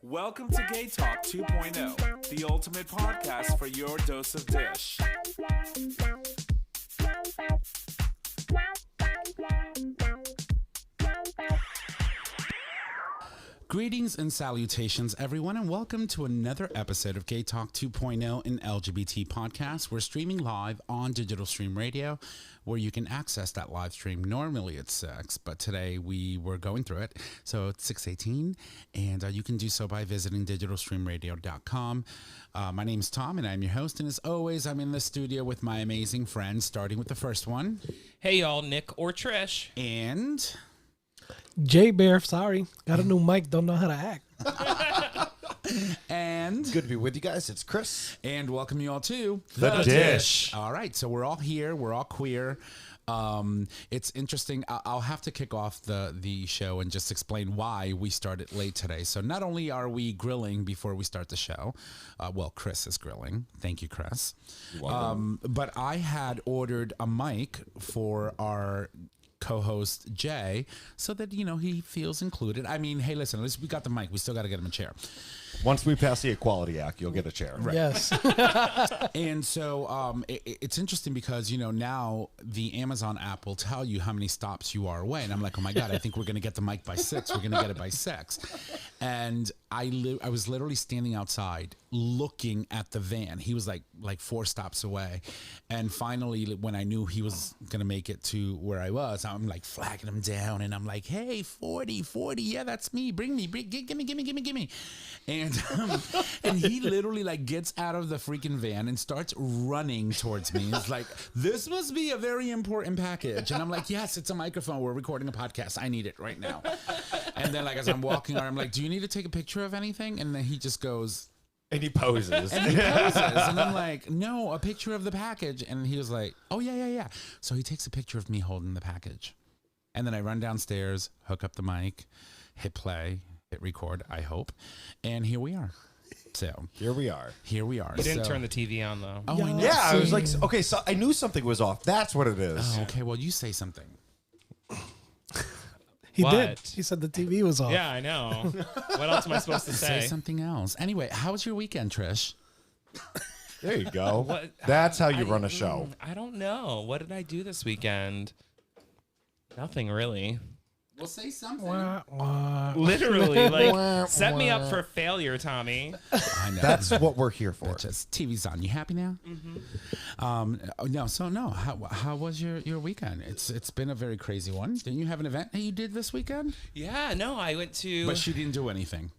Welcome to GayTalk 2.0, the ultimate podcast for your dose of dish. Greetings and salutations, everyone, and welcome to another episode of GayTalk 2.0, an LGBT podcast. We're streaming live on Digital Stream Radio, where you can access that live stream. Normally it's 6, but today we were going through it, so it's 6:18, and you can do so by visiting digitalstreamradio.com. My name's Tom, and I'm your host, and as always, I'm in the studio with my amazing friends, starting with the first one. Hey, y'all, Nick or Trish. And... J Bear, sorry. Got a new mic, don't know how to act. And good to be with you guys. It's Chris. And welcome you all to The Dish. All right, so we're all here. We're all queer. It's interesting. I'll have to kick off the show and just explain why we started late today. So not only are we grilling before we start the show, well, Chris is grilling. Thank you, Chris. You're welcome. But I had ordered a mic for our co-host Jay, so that he feels included. I mean, hey, listen, at least we got the mic. We still got to get him a chair. Once we pass the Equality Act, you'll get a chair. Right. Yes. And so it's interesting because now the Amazon app will tell you how many stops you are away, and I'm like, oh my god, I think we're gonna get the mic by 6. We're gonna get it by 6. And I was literally standing outside looking at the van. He was like 4 stops away, and finally, when I knew he was gonna make it to where I was, I'm like flagging him down, and I'm like, hey, 40, yeah, that's me. Bring me, give me. And he literally gets out of the freaking van and starts running towards me. He's like, this must be a very important package. And I'm like, yes, it's a microphone. We're recording a podcast. I need it right now. And then as I'm walking around, I'm like, do you need to take a picture of anything? And then he just goes... And he poses. And I'm like, no, a picture of the package. And he was like, oh, yeah. So he takes a picture of me holding the package. And then I run downstairs, hook up the mic, hit play, hit record, I hope. And here we are. So here we are. You didn't turn the TV on, though. Oh, I know. Yeah, I was like, okay, so I knew something was off. That's what it is. Oh, okay, well, you say something. He What? did. He said the TV was off. Yeah, I know. What else am I supposed to Say say? something else. Anyway, how was your weekend, Trish? There you go. What? That's how you run a show. I don't know. What did I do this weekend? Nothing really. Well, say something. Wah, wah. Literally, set me up for failure, Tommy. I know. That's what we're here for. Just TV's on. You happy now? Mm-hmm. No. How was your weekend? It's been a very crazy one. Didn't you have an event that you did this weekend? Yeah, no, I went to... But she didn't do anything.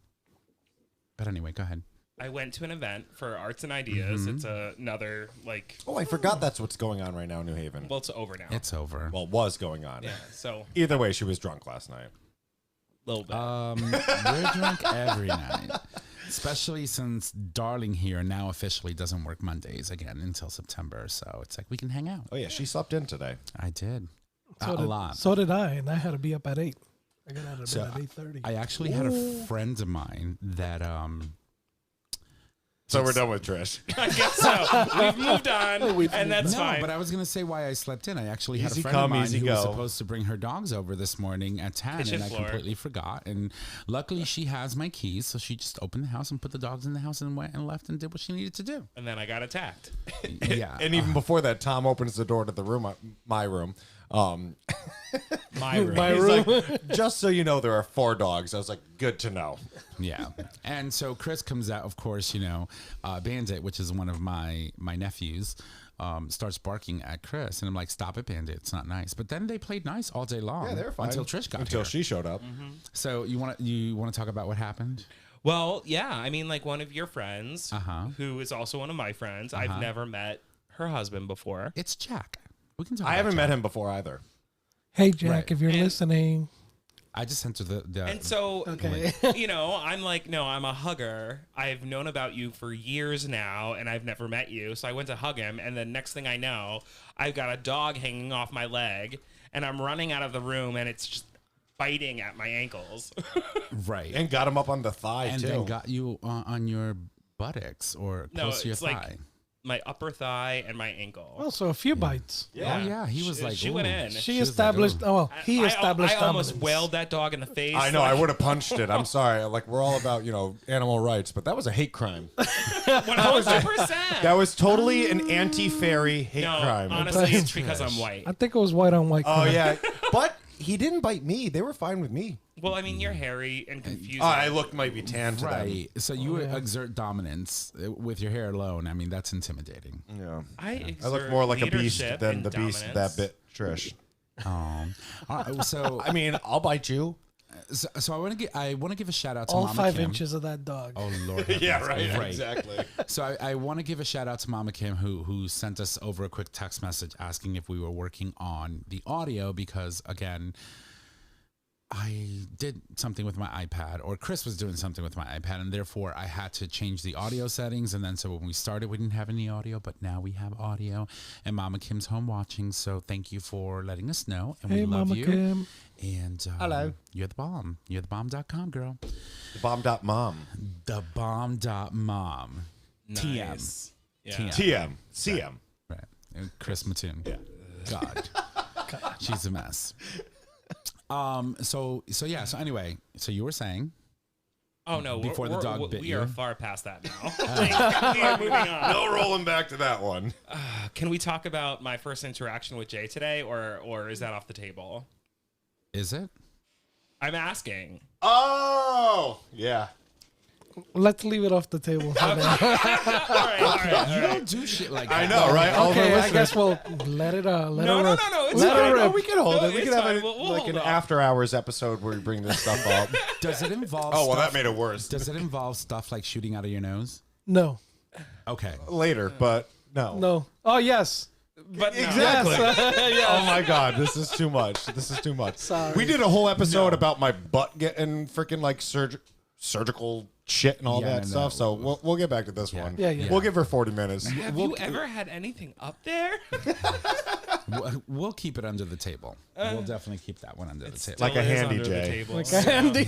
But anyway, go ahead. I went to an event for Arts and Ideas. Mm-hmm. It's another, Oh, I forgot that's what's going on right now in New Haven. well, it's over now. It's over. Well, was going on. Yeah, so Either way, she was drunk last night. a little bit. We're drunk every night. Especially since Darling here now officially doesn't work Mondays again until September. So it's like we can hang out. Oh, yeah, she slept in today. I did. So A lot. So did I, and I had to be up at 8. I got out of So bed at 8:30. I actually had a friend of mine that So we're done with Trish. I guess so. We've moved on, and that's fine. But I was going to say why I slept in. I actually had a Easy friend come, of mine easy who was go. supposed to bring her dogs over this morning at 10, Kitchen and I floor. completely forgot. And luckily, she has my keys, so she just opened the house and put the dogs in the house and went and left and did what she needed to do. And then I got attacked. Yeah. And even before that, Tom opens the door to the room, my room. My room. He's like, just so you know, there are 4 dogs. I was like, good to know. Yeah. And so Chris comes out, of course, Bandit, which is one of my nephews, starts barking at Chris. And I'm like, stop it, Bandit. It's not nice. But then they played nice all day long. Yeah, they're fine. Until Trish got Until here. she showed up. Mm-hmm. So you want to talk about what happened? Well, yeah. I mean, one of your friends, Uh-huh. who is also one of my friends, I've never met her husband before. It's Jack. We can talk I about haven't Jack. met him before either. Hey, Jack, Right. if you're And- listening. I just sent her the And so, Okay. I'm like, no, I'm a hugger. I've known about you for years now, and I've never met you. So I went to hug him, and the next thing I know, I've got a dog hanging off my leg, and I'm running out of the room, and it's just biting at my ankles. right. And got him up on the thigh, And too. then got you on your buttocks or No, close to your it's like- thigh. my upper thigh, and my ankle. Oh, so a few bites. Oh yeah, he was like, she ooh. went in. She was established. like, oh, well, he established. I almost dominance. wailed that dog in the face. I know. I would have punched it. I'm sorry. Like we're all about animal rights, but that was a hate crime. 100%. That was totally an anti-fairy hate crime. Honestly, it's because I'm white. I think it was white on white. Oh crime. yeah, but he didn't bite me. They were fine with me. Well, I mean, you're hairy and confusing. I looked might be tan to them. Right. So you exert dominance with your hair alone. I mean, that's intimidating. Yeah. I look more like a beast leadership than and the beast dominance. that bit Trish. All right, so I mean, I'll bite you. so I want to give a shout out to All Mama 5 Kim. inches of that dog. Oh Lord. have mercy. Exactly. So I want to give a shout out to Mama Kim who sent us over a quick text message asking if we were working on the audio because again, I did something with my iPad, or Chris was doing something with my iPad, and therefore I had to change the audio settings. And then so when we started, we didn't have any audio, but now we have audio. And Mama Kim's home watching, so thank you for letting us know. And Hey, we love Mama you. Kim. And Hello. You're the bomb. You're the bomb.com, girl. The bomb.mom. The bomb.mom. Nice. Yeah. TM. CM. Right. And Chris Mattoon. Yeah. God. She's a mess. So anyway, so you were saying Oh no! Before the dog bit we you. are far past that now. Like, we are moving on. No rolling back to that one. Can we talk about my first interaction with Jay today, or is that off the table? is it? I'm asking. Oh, yeah. Let's leave it off the table for now. All right, all right. You don't do shit like I that. know, right? All of our Okay, I listeners- guess we'll let it let No, it no, rip. no, no. It's Let fine. it Oh, rip. we can hold No, it. We it's can have fine. it We'll like hold an off. after hours episode where we bring this stuff up. Does it involve Oh, well, stuff, that made it worse. Does it involve stuff like shooting out of your nose? No, Okay. Later, but no. no. Oh yes. But no. Exactly. Yes. Oh my God, this is too much. This is too much. Sorry. We did a whole episode about my butt getting freaking like surgical shit and all Yeah, that no, stuff. So we'll get back to this one. Yeah, yeah. We'll give her 40 minutes. Have you ever had anything up there? We'll keep it under the table. We'll definitely keep that one under the table. Like a Still is handy under the Jay. table. Like a handy.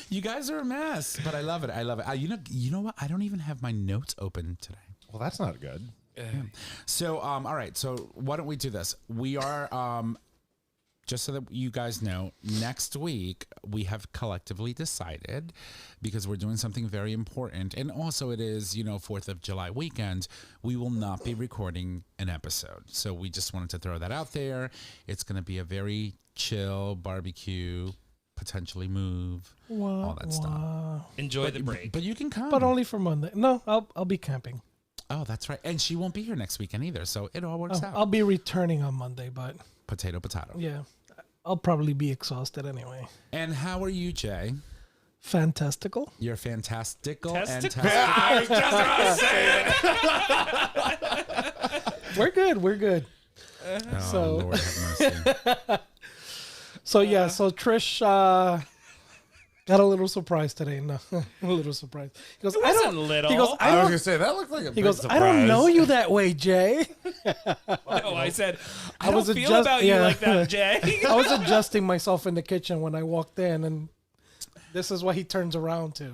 You guys are a mess, but I love it. I love it. You know what? I don't even have my notes open today. Well, that's not good. So, all right. So why don't we do this? We are, just so that you guys know, next week we have collectively decided, because we're doing something very important, and also it is, 4th of July weekend, we will not be recording an episode. So we just wanted to throw that out there. It's going to be a very chill barbecue, potentially move, all that stuff. Enjoy the break. But you can come. But only for Monday. No, I'll be camping. Oh, that's right. And she won't be here next weekend either. So it all works out. I'll be returning on Monday, but Potato, potato. yeah, I'll probably be exhausted anyway. And how are you, Jay? Fantastical. You're fantastical. Testicle. I was just going to say it. We're good. We're good. Oh, So- Lord have mercy. So yeah, so Trish got a little surprise today. No, a little surprise. He goes, It I wasn't don't. little. He goes, I I was don't. going to say, that looked like a He big goes, surprise. I don't know you that way, Jay. No, I said, I I don't was feel adjust- about you yeah. like that, Jay. I was adjusting myself in the kitchen when I walked in, and this is what he turns around to.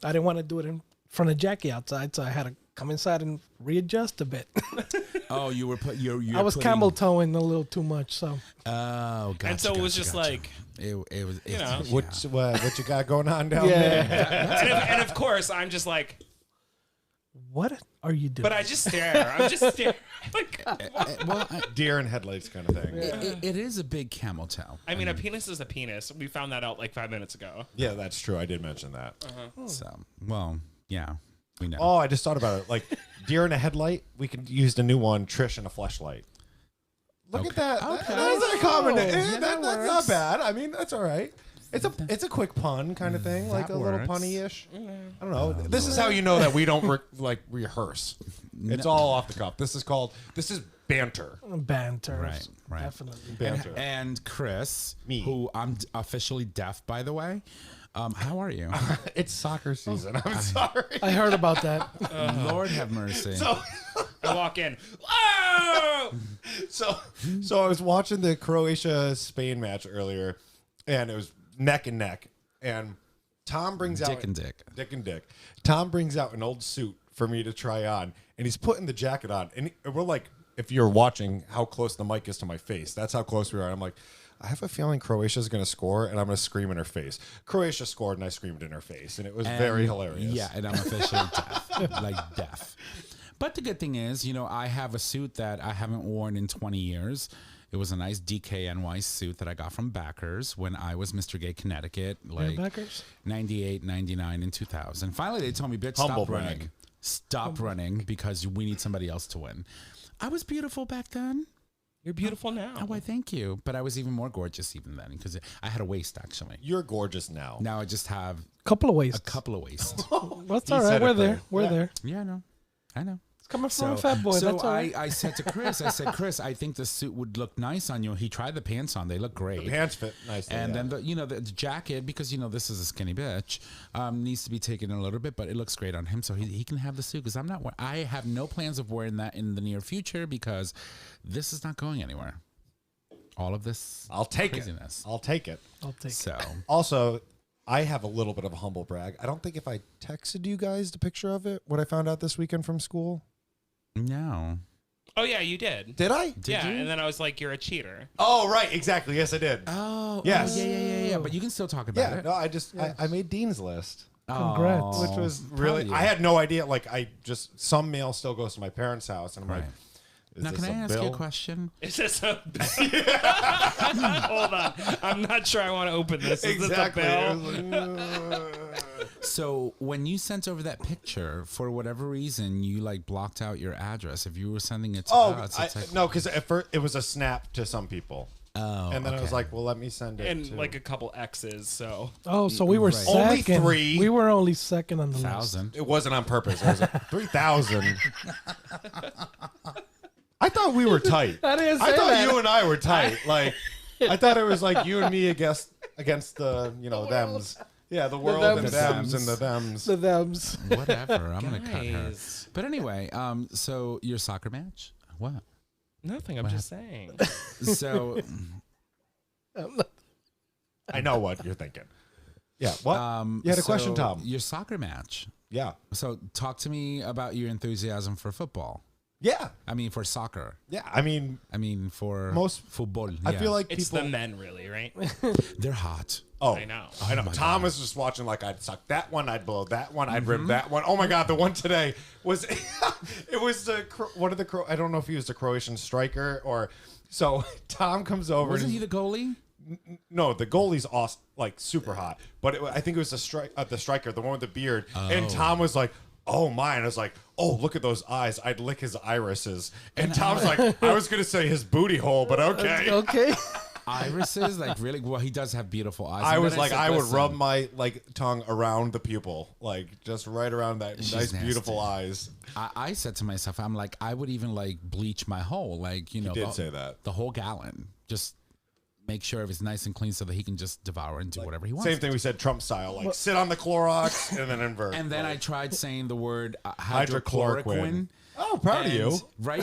I didn't want to do it in front of Jackie outside, so I had to come inside and readjust a bit. Oh, you were put. You're I was putting, camel toeing a little too much, so Oh, gotcha. And so it was gotcha, just gotcha. like, it was. you know. What you got going on down yeah. there? and of course, I'm just like, What are you doing? but I just stare. I'm just staring. Like, Well, Deer and headlights kind of thing. it is a big camel toe. I mean, a penis is a penis. We found that out like 5 minutes ago. Yeah, that's true. I did mention that. So, well, yeah, we know. Oh, I just thought about it. Like deer and a headlight, we could use the new one, Trish and a flashlight. Look at that. Okay. That's a common. Yeah, that's that not works. bad. I mean, that's all right. It's a quick pun kind of thing, like That a little works. punny-ish. I don't know. This is how you know that we don't rehearse. It's all off the cuff. This is banter. banter. Right. Definitely. Banter. And Chris, Me. who I'm officially deaf, by the way. How are you? It's soccer season. I'm sorry. I heard about that. Lord have mercy. I walk in. Whoa! So I was watching the Croatia-Spain match earlier, and it was neck and neck. And Tom brings out Dick and Dick. Tom brings out an old suit for me to try on, and he's putting the jacket on, and we're like, if you're watching how close the mic is to my face, that's how close we are. I'm like, I have a feeling Croatia's going to score, and I'm going to scream in her face. Croatia scored, and I screamed in her face, and it was very hilarious. Yeah, and I'm officially deaf, like deaf. But the good thing is, I have a suit that I haven't worn in 20 years. It was a nice DKNY suit that I got from Backers when I was Mr. Gay Connecticut, like Backers? 98, 99, and 2000. Finally, they told me, bitch, Humble stop brag. running. Stop running because we need somebody else to win. I was beautiful back then. You're beautiful now. Oh, why, thank you. But I was even more gorgeous even then because I had a waist, actually. You're gorgeous now. Now I just have Couple of ways. a couple of waists. That's He all right. said it We're there. there. We're there. Yeah, I know. It's coming from a fat boy. So That's all right. I said to Chris, Chris, I think the suit would look nice on you. He tried the pants on; they look great. The pants fit nicely. And then the jacket, because this is a skinny bitch, needs to be taken a little bit, but it looks great on him, so he can have the suit. Because I have no plans of wearing that in the near future because this is not going anywhere. All of this, I'll take craziness. it. I'll take it. So Also, I have a little bit of a humble brag. I don't think if I texted you guys the picture of it, what I found out this weekend from school. no, Oh yeah, you did. Did I? yeah, you? and then I was like, "You're a cheater." Oh, right. Exactly. Yes, I did. Yes. yeah. But you can still talk about Yeah. it. No, I made Dean's List. Congrats. Oh, Which was proud really, of you. I had no idea. Like, some mail still goes to my parents' house, and I'm Right. like, is Now, this can I a ask you bill? a question? Is this a? Hold on, I'm not sure I want to open this. Is Exactly. this a It bill? was like, So when you sent over that picture, for whatever reason, you blocked out your address. If you were sending it to us, it's like, no, because at first it was a snap to some people. oh, And then I was okay. like, well, let me send it And to... like a couple X's. So Oh, so we were Right. second. Only 3? We were only second on the list. 1,000. It wasn't on purpose. It was like 3,000. I thought we were tight. I didn't I say thought that. you and I were tight. Like, I thought it was like you and me against the thems. Yeah, the world and thems. thems and the thems. The thems. Whatever. I'm gonna cut her. Guys. But anyway, so your soccer match? What? nothing. I'm just saying. So I know what you're thinking. Yeah. What? You had a question, Tom. Your soccer match. Yeah. So talk to me about your enthusiasm for football. Yeah. I mean, for soccer. Yeah. I mean, For Most- football. I yeah. feel like It's people. the men, really, right? they're hot. Oh, I know. I know. my Tom God. was just watching like I'd suck that one, I'd blow that one, I'd rip that one. Oh my God, the one today was it was one of the I don't know if he was the Croatian striker or so. Tom comes over. Wasn't and he the goalie? No, the goalie's awesome, like super hot. But I think it was the striker, the one with the beard. And Tom was like, "Oh my!" And I was like, "Oh, look at those eyes! I'd lick his irises." And Tom's like, "I was gonna say his booty hole, but okay." Okay. Irises, really? Well, he does have beautiful eyes. I And was then like, said, I would "Listen." rub my tongue around the pupil, like just right around that She's nice, nasty. beautiful eyes. I said to myself, I'm like, I would even bleach my hole, did say that. the whole gallon, just make sure it's nice and clean so that he can just devour and do whatever he wants. Same thing we said Trump style, like sit on the Clorox and then invert. And then I tried saying the word Hydrochloroquine. hydrochloroquine. Oh, proud of you. Right?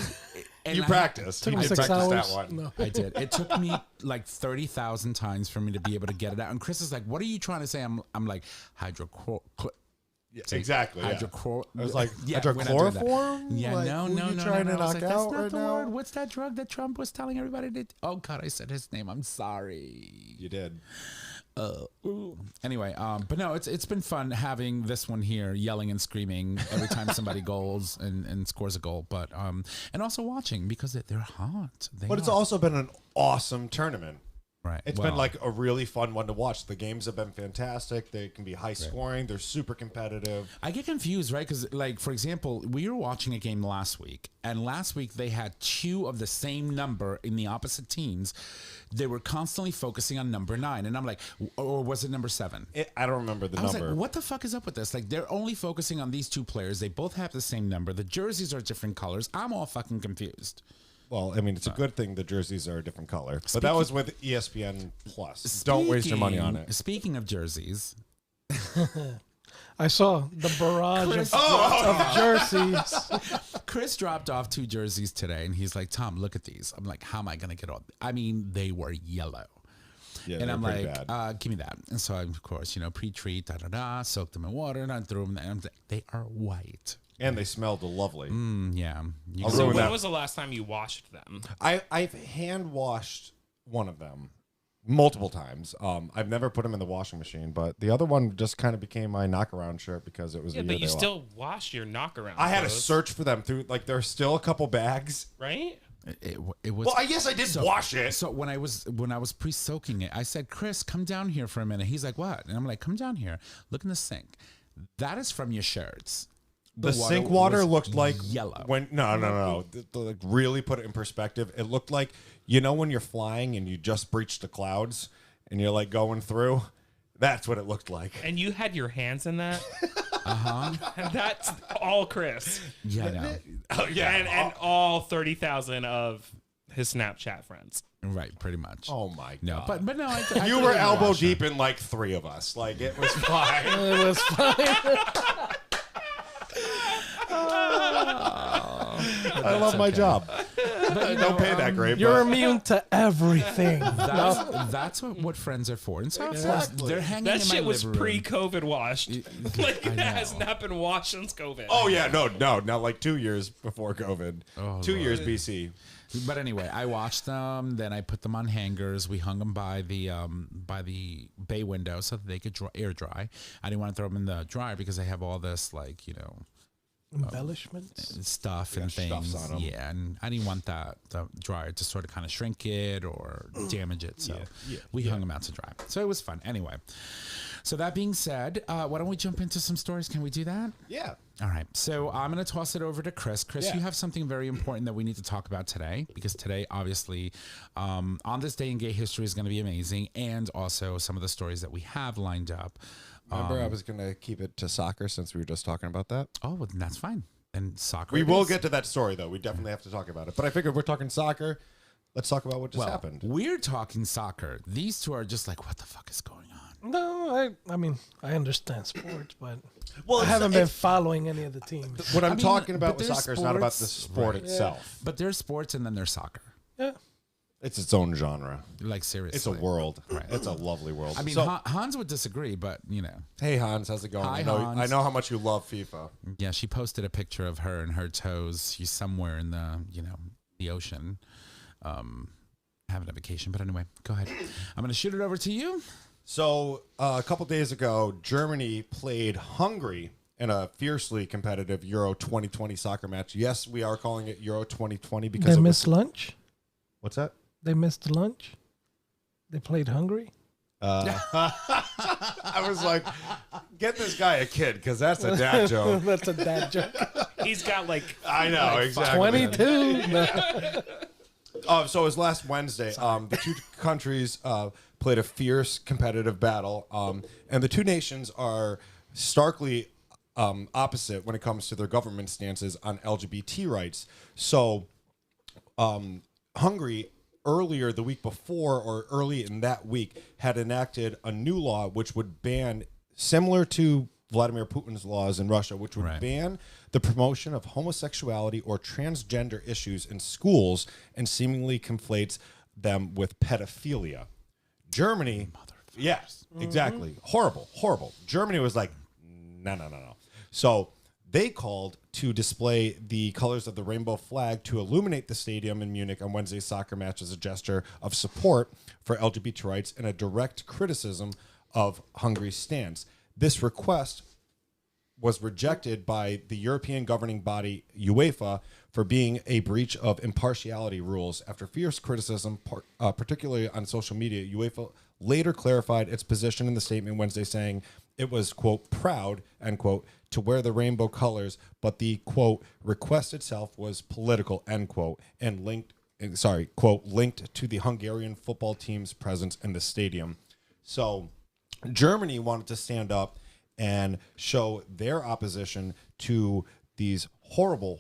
And You I- practiced. Took You him did 6 practice hours. that one. No. I did. It took me 30,000 times for me to be able to get it out. And Chris is like, "What are you trying to say?" I'm like, Yeah, exactly. Yeah. hydrochlor. I was like, we're not doing that. hydrochloroform? Yeah, Like, no, who no, you no, trying no, to no. I was knock like, out that's not right the now? word. What's that drug that Trump was telling everybody to? Oh God, I said his name. I'm sorry. You did. Anyway, but no, it's been fun having this one here, yelling and screaming every time somebody goals and scores a goal. But and also watching because they're hot. But it's also been an awesome tournament. right. It's been like a really fun one to watch. The games have been fantastic. They can be high scoring. They're super competitive. I get confused, right? Because, for example, we were watching a game last week, and last week they had 2 of the same number in the opposite teams. They were constantly focusing on number 9, and I'm like, or was it number 7? I don't remember the I was number. like, what the fuck is up with this? They're only focusing on these 2 players. They both have the same number. The jerseys are different colors. I'm all fucking confused. Well, I mean, it's a good thing the jerseys are a different color. But that was with ESPN Plus. Don't waste your money on it. Speaking of jerseys, I saw the barrage Chris of jerseys. Chris dropped off 2 jerseys today, and he's like, "Tom, look at these." I'm like, "How am I going to get all?" I mean, they were yellow. Yeah, and they're I'm pretty like, bad. give me that. And so I, of course, pre-treat, soak them in water, and I threw them. And I'm like, they are white. And they smelled lovely. Yeah. You I'll can- So ruin when that. was the last time you washed them? I've hand washed one of them multiple times. I've never put them in the washing machine, but the other one just kind of became my knockaround shirt because it was Yeah, the but year you they still wash your knockaround. I had to clothes, search for them through there's still a couple bags. right? It was. Well, I guess I did wash it. So when I was pre-soaking it, I said, "Chris, come down here for a minute." He's like, "What?" And I'm like, "Come down here. Look in the sink. That is from your shirts." The sink water was looked like yellow. When no. Like, really put it in perspective. It looked like when you're flying and you just breached the clouds and you're like going through. That's what it looked like. And you had your hands in that. And that's all Chris. Yeah, I know. Oh yeah. And all 30,000 of his Snapchat friends. Right, pretty much. Oh my god. No, but no, I you did were wash elbow them. deep in like 3 of us. Like it was fine. It was fine. I love my okay. job. But, Don't pay that great. You're but immune to everything. That's what friends are for. And so of course, they're hanging That in my shit was living room. pre-COVID washed. Like, I it has know. not been washed since COVID. Oh yeah, no, not like 2 years before COVID. 2 years BC. But anyway, I washed them. Then I put them on hangers. We hung them by the bay window so that they could air dry. I didn't want to throw them in the dryer because I have all this Embellishments. stuff and stuffs things. on 'em. Yeah, and I didn't want the dryer to sort of kind of shrink it or damage it. So we hung them out to dry. So it was fun. Anyway, so that being said, why don't we jump into some stories? Can we do that? Yeah. All right. So I'm going to toss it over to Chris. Chris, Yeah. you have something very important that we need to talk about today because today, obviously, on this day in gay history is going to be amazing, and also some of the stories that we have lined up. Remember, I was gonna keep it to soccer since we were just talking about that. Oh, well, that's fine. And soccer. We it will is. get to that story though. We definitely have to talk about it. But I figured we're talking soccer. Let's talk about what just happened. We're talking soccer. These two are just like, what the fuck is going on? No, I mean, I understand sports, but Well, I haven't been following any of the teams. What I'm I mean, talking but about with there's soccer is not about the sports, sport right. itself. But there's sports and then there's soccer. Yeah. It's its own genre. Like, seriously. It's a world. It's a lovely world. I mean, So, Hans would disagree, but, hey Hans, how's it going? Hi, I know Hans. how much you love FIFA. Yeah, she posted a picture of her and her toes. She's somewhere in the, the ocean, having a vacation. But anyway, go ahead. I'm going to shoot it over to you. So a couple days ago, Germany played Hungary in a fiercely competitive Euro 2020 soccer match. Yes, we are calling it Euro 2020 because They missed lunch. What's that? They missed lunch. They played hungry. I was like, get this guy a kid because that's a dad joke. That's a dad joke. He's got like I know, exactly. 22. No. So it was last Wednesday. The two countries played a fierce competitive battle, and the two nations are starkly opposite when it comes to their government stances on LGBT rights. So Hungary, earlier the week before or early in that week, had enacted a new law which would ban, similar to Vladimir Putin's laws in Russia, which would ban the promotion of homosexuality or transgender issues in schools and seemingly conflates them with pedophilia. Germany, yes, exactly. Horrible. Germany was like, no. So they called to display the colors of the rainbow flag to illuminate the stadium in Munich on Wednesday's soccer match as a gesture of support for LGBT rights and a direct criticism of Hungary's stance. This request was rejected by the European governing body UEFA for being a breach of impartiality rules. After fierce criticism, particularly on social media, UEFA later clarified its position in the statement Wednesday, saying it was, quote, proud, end quote, to wear the rainbow colors, but the, quote, request itself was political, end quote, and linked to the Hungarian football team's presence in the stadium. So Germany wanted to stand up and show their opposition to these horrible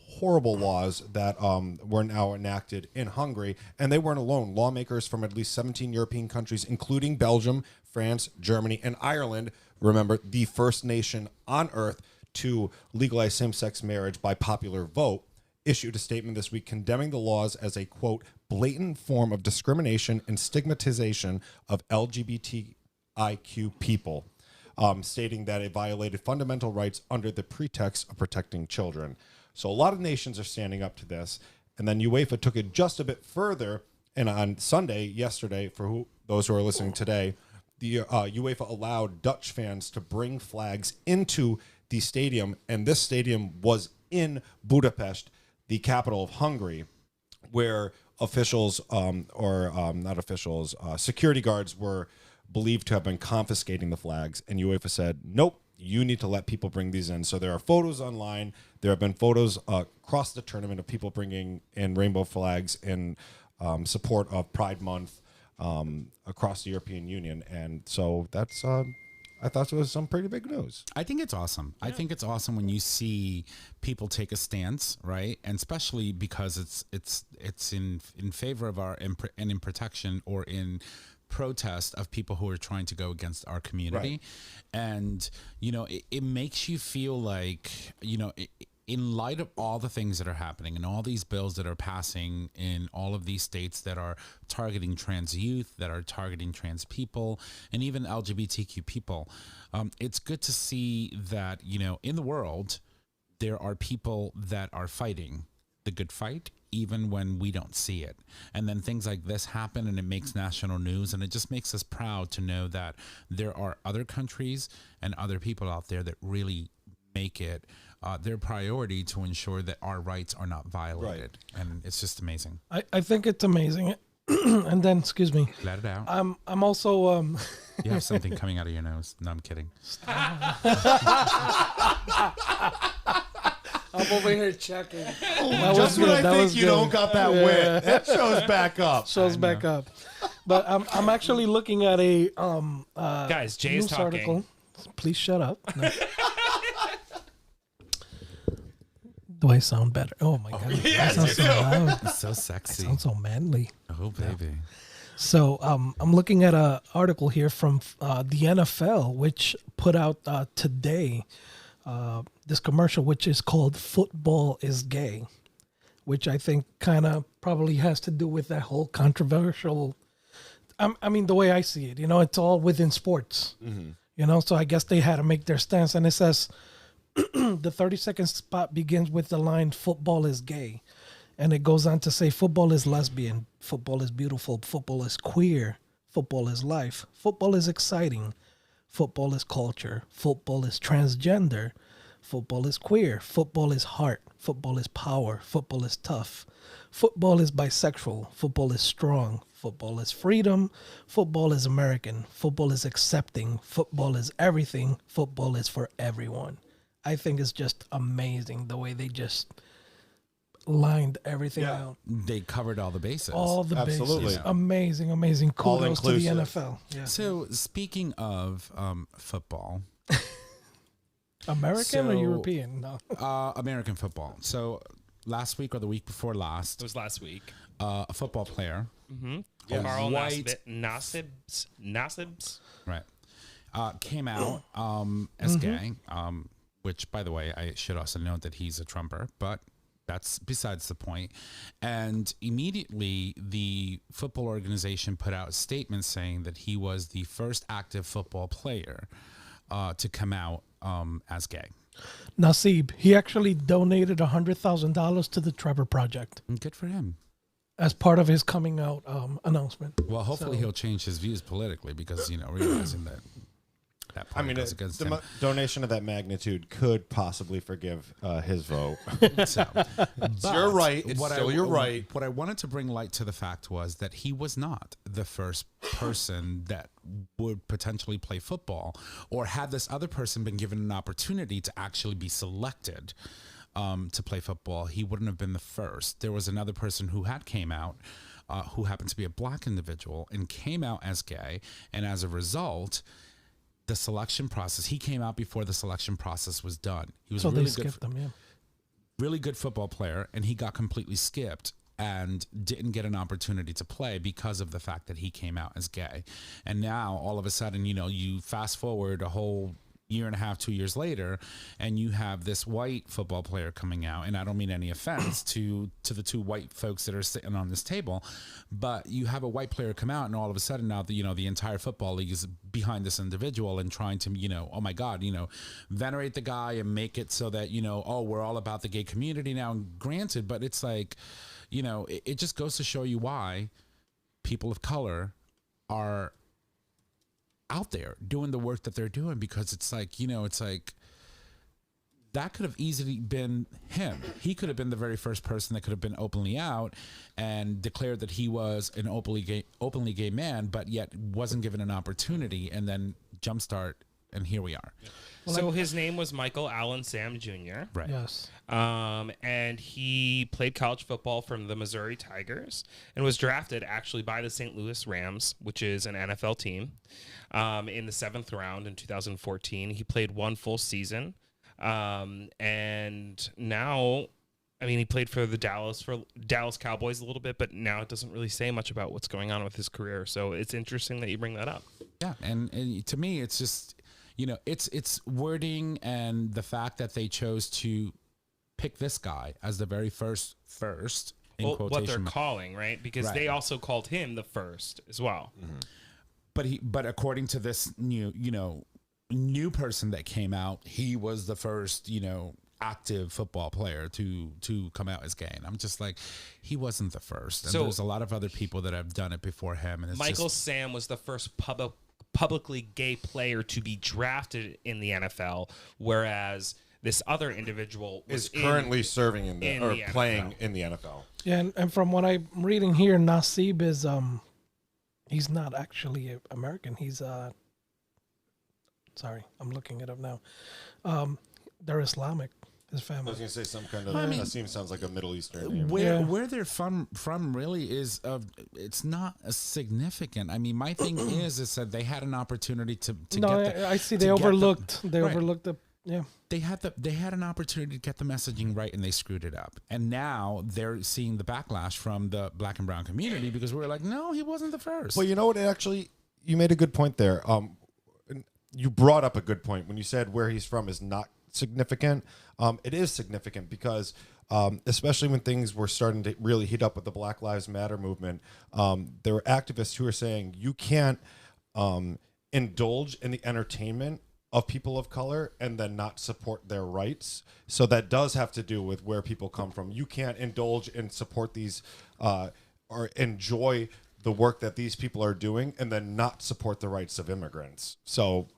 laws that were now enacted in Hungary. And they weren't alone. Lawmakers from at least 17 European countries, including Belgium, France, Germany, and Ireland, remember, the first nation on earth to legalize same-sex marriage by popular vote, issued a statement this week condemning the laws as a, quote, blatant form of discrimination and stigmatization of LGBTIQ people, stating that it violated fundamental rights under the pretext of protecting children. So a lot of nations are standing up to this. And then UEFA took it just a bit further. And on Sunday, yesterday, for those who are listening today, the UEFA allowed Dutch fans to bring flags into the stadium. And this stadium was in Budapest, the capital of Hungary, where officials, not officials, security guards were believed to have been confiscating the flags. And UEFA said, nope, you need to let people bring these in. So there are photos online. There have been photos across the tournament of people bringing in rainbow flags in support of Pride Month across the European Union. And so that's, I thought it was some pretty big news. I think it's awesome. Yeah. I think it's awesome when you see people take a stance, right? And especially because it's in favor of our and in protection or in protest of people who are trying to go against our community. Right. And, you know, it makes you feel like, you know, in light of all the things that are happening and all these bills that are passing in all of these states that are targeting trans youth, that are targeting trans people, and even LGBTQ people, it's good to see that, you know, in the world, there are people that are fighting the good fight, even when we don't see it. And then things like this happen and it makes national news, and it just makes us proud to know that there are other countries and other people out there that really make it their priority to ensure that our rights are not violated. Right. And it's just amazing. I think it's amazing. And then, excuse me. Let it out. I'm also... You have something coming out of your nose. No, I'm kidding. I'm over here checking. Just when I think you don't got that wit, that shows back up. Shows back up. But I'm actually looking at a guys, Jay's news talking. article. Please shut up. No. Do I sound better? Oh my god! Yes, you do. It's so sexy. I sound so manly. Oh baby. Yeah. So I'm looking at an article here from the NFL, which put out today this commercial, which is called "Football is Gay," which I think kind of probably has to do with that whole controversial. I mean, the way I see it, you know, it's all within sports, you know. So I guess they had to make their stance, and it says. The 30-second spot begins with the line, "Football is gay." And it goes on to say, football is lesbian, football is beautiful, football is queer, football is life, football is exciting, football is culture, football is transgender, football is queer, football is heart, football is power, football is tough, football is bisexual, football is strong, football is freedom, football is American, football is accepting, football is everything, football is for everyone. I think it's just amazing the way they just lined everything out. They covered all the bases. All the Absolutely. bases. Amazing, amazing. Kudos to the NFL. Yeah. So speaking of football. American or European? No. American football. So last week or the week before last. It was last week. A football player. Carl Nassibs. Right. Came out as gay. Which, by the way, I should also note that he's a Trumper, but that's besides the point. And immediately, the football organization put out a statement saying that he was the first active football player to come out as gay. Nassib, he actually donated $100,000 to the Trevor Project. Good for him. As part of his coming out announcement. Well, hopefully he'll change his views politically because, you know, realizing that donation of that magnitude could possibly forgive his vote. So, you're right. It's still your right. What I wanted to bring light to the fact was that he was not the first person that would potentially play football, or had this other person been given an opportunity to actually be selected to play football, he wouldn't have been the first. There was another person who had came out, who happened to be a black individual and came out as gay, and as a result, the selection process, he came out before the selection process was done. He was really good football player, and he got completely skipped and didn't get an opportunity to play because of the fact that he came out as gay. And now all of a sudden, you know, you fast forward a whole, year and a half, 2 years later, and you have this white football player coming out, and I don't mean any offense to the two white folks that are sitting on this table, but you have a white player come out, and all of a sudden now the entire football league is behind this individual and trying to oh my God, venerate the guy and make it so that oh, we're all about the gay community now. And granted, but it's like it just goes to show you why people of color are out there doing the work that they're doing, because it's like that could have easily been him. He could have been the very first person that could have been openly out and declared that he was an openly gay man, but yet wasn't given an opportunity, and then jumpstart, and here we are. Well, so his name was Michael Allen Sam Jr. Right. Yes. And he played college football from the Missouri Tigers and was drafted actually by the St. Louis Rams, which is an NFL team, in the 7th round in 2014. He played one full season. And now, I mean, he played for the Dallas Cowboys a little bit, but now it doesn't really say much about what's going on with his career. So it's interesting that you bring that up. Yeah. And to me, it's just, it's wording, and the fact that they chose to pick this guy as the very first in quotation. What they're calling, right? Because they also called him the first as well. Mm-hmm. But according to this new person that came out, he was the first, active football player to come out as gay. And I'm just like, he wasn't the first. And there's a lot of other people that have done it before him. And Michael Sam was the first publicly gay player to be drafted in the NFL, whereas this other individual is currently serving in the playing NFL. In the NFL. Yeah, and from what I'm reading here, Nasib is he's not actually American. He's sorry, I'm looking it up now. They're Islamic. His family. I was gonna say some kind of. Nassim sounds like a Middle Eastern name. Where they're from really is it's not significant. I mean, my thing is that they had an opportunity to I see they overlooked. Overlooked the. Yeah. They had an opportunity to get the messaging right, and they screwed it up. And now they're seeing the backlash from the Black and brown community, because we're like, no, he wasn't the first. Well, you know what? Actually, you made a good point there. You brought up a good point when you said where he's from is not significant. It is significant because, especially when things were starting to really heat up with the Black Lives Matter movement, there were activists who were saying you can't indulge in the entertainment of people of color and then not support their rights. So that does have to do with where people come from. You can't indulge and support these or enjoy the work that these people are doing and then not support the rights of immigrants. So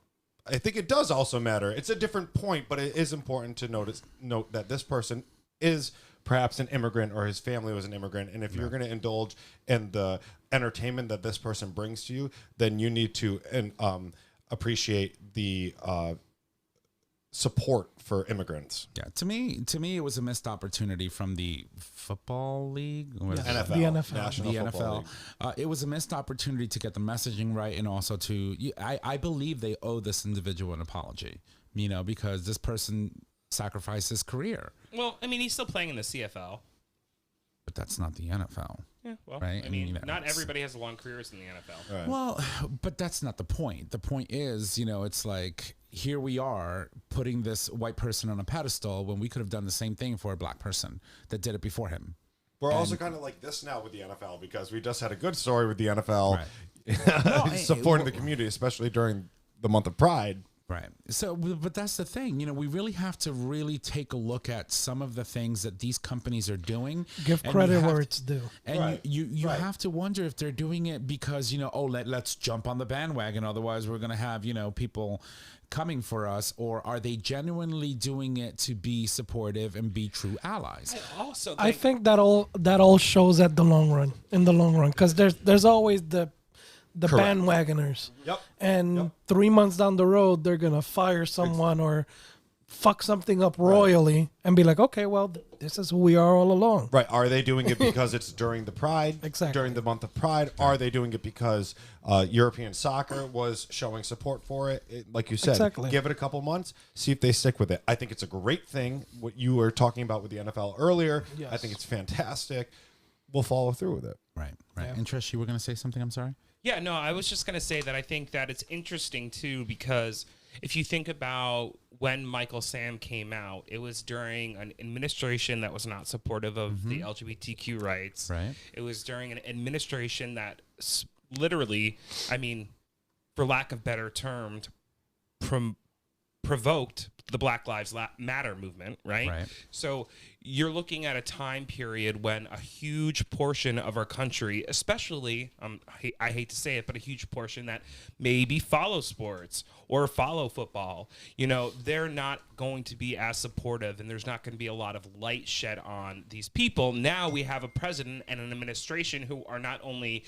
I think it does also matter. It's a different point, but it is important to note that this person is perhaps an immigrant, or his family was an immigrant. And if you're going to indulge in the entertainment that this person brings to you, then you need to appreciate the support for immigrants. Yeah, to me, it was a missed opportunity from the football league, or NFL, the NFL, National the Football NFL. League. It was a missed opportunity to get the messaging right, and also I believe they owe this individual an apology. Because this person sacrificed his career. Well, I mean, he's still playing in the CFL. But that's not the NFL. Yeah, well, right? I mean, not everybody has long careers in the NFL. Right. Well, but that's not the point. The point is, it's like, here we are putting this white person on a pedestal when we could have done the same thing for a black person that did it before him. We're also kind of like this now with the NFL, because we just had a good story with the NFL supporting the community, especially during the month of Pride. Right. So, but that's the thing, we really have to really take a look at some of the things that these companies are doing. Give credit where it's due. And you have to wonder if they're doing it because, let's jump on the bandwagon. Otherwise, we're going to have, people coming for us. Or are they genuinely doing it to be supportive and be true allies? I think that all shows in the long run, because there's always the bandwagoners. Yep. And 3 months down the road, they're going to fire someone or fuck something up royally and be like, okay, well, this is who we are all along. Right. Are they doing it because it's during the Pride? Exactly. During the month of Pride? Are they doing it because European soccer was showing support for it? Like you said, give it a couple months, see if they stick with it. I think it's a great thing. What you were talking about with the NFL earlier, yes. I think it's fantastic. We'll follow through with it. Right. Yeah. And Trish, you were going to say something? I'm sorry. Yeah, no, I was just going to say that I think that it's interesting, too, because if you think about when Michael Sam came out, it was during an administration that was not supportive of the LGBTQ rights. Right. It was during an administration that literally, I mean, for lack of better terms, provoked the Black Lives Matter movement, right? Right. So you're looking at a time period when a huge portion of our country, especially, I hate to say it, but a huge portion that maybe follow sports or follow football, you know, they're not going to be as supportive, and there's not going to be a lot of light shed on these people. Now we have a president and an administration who are not only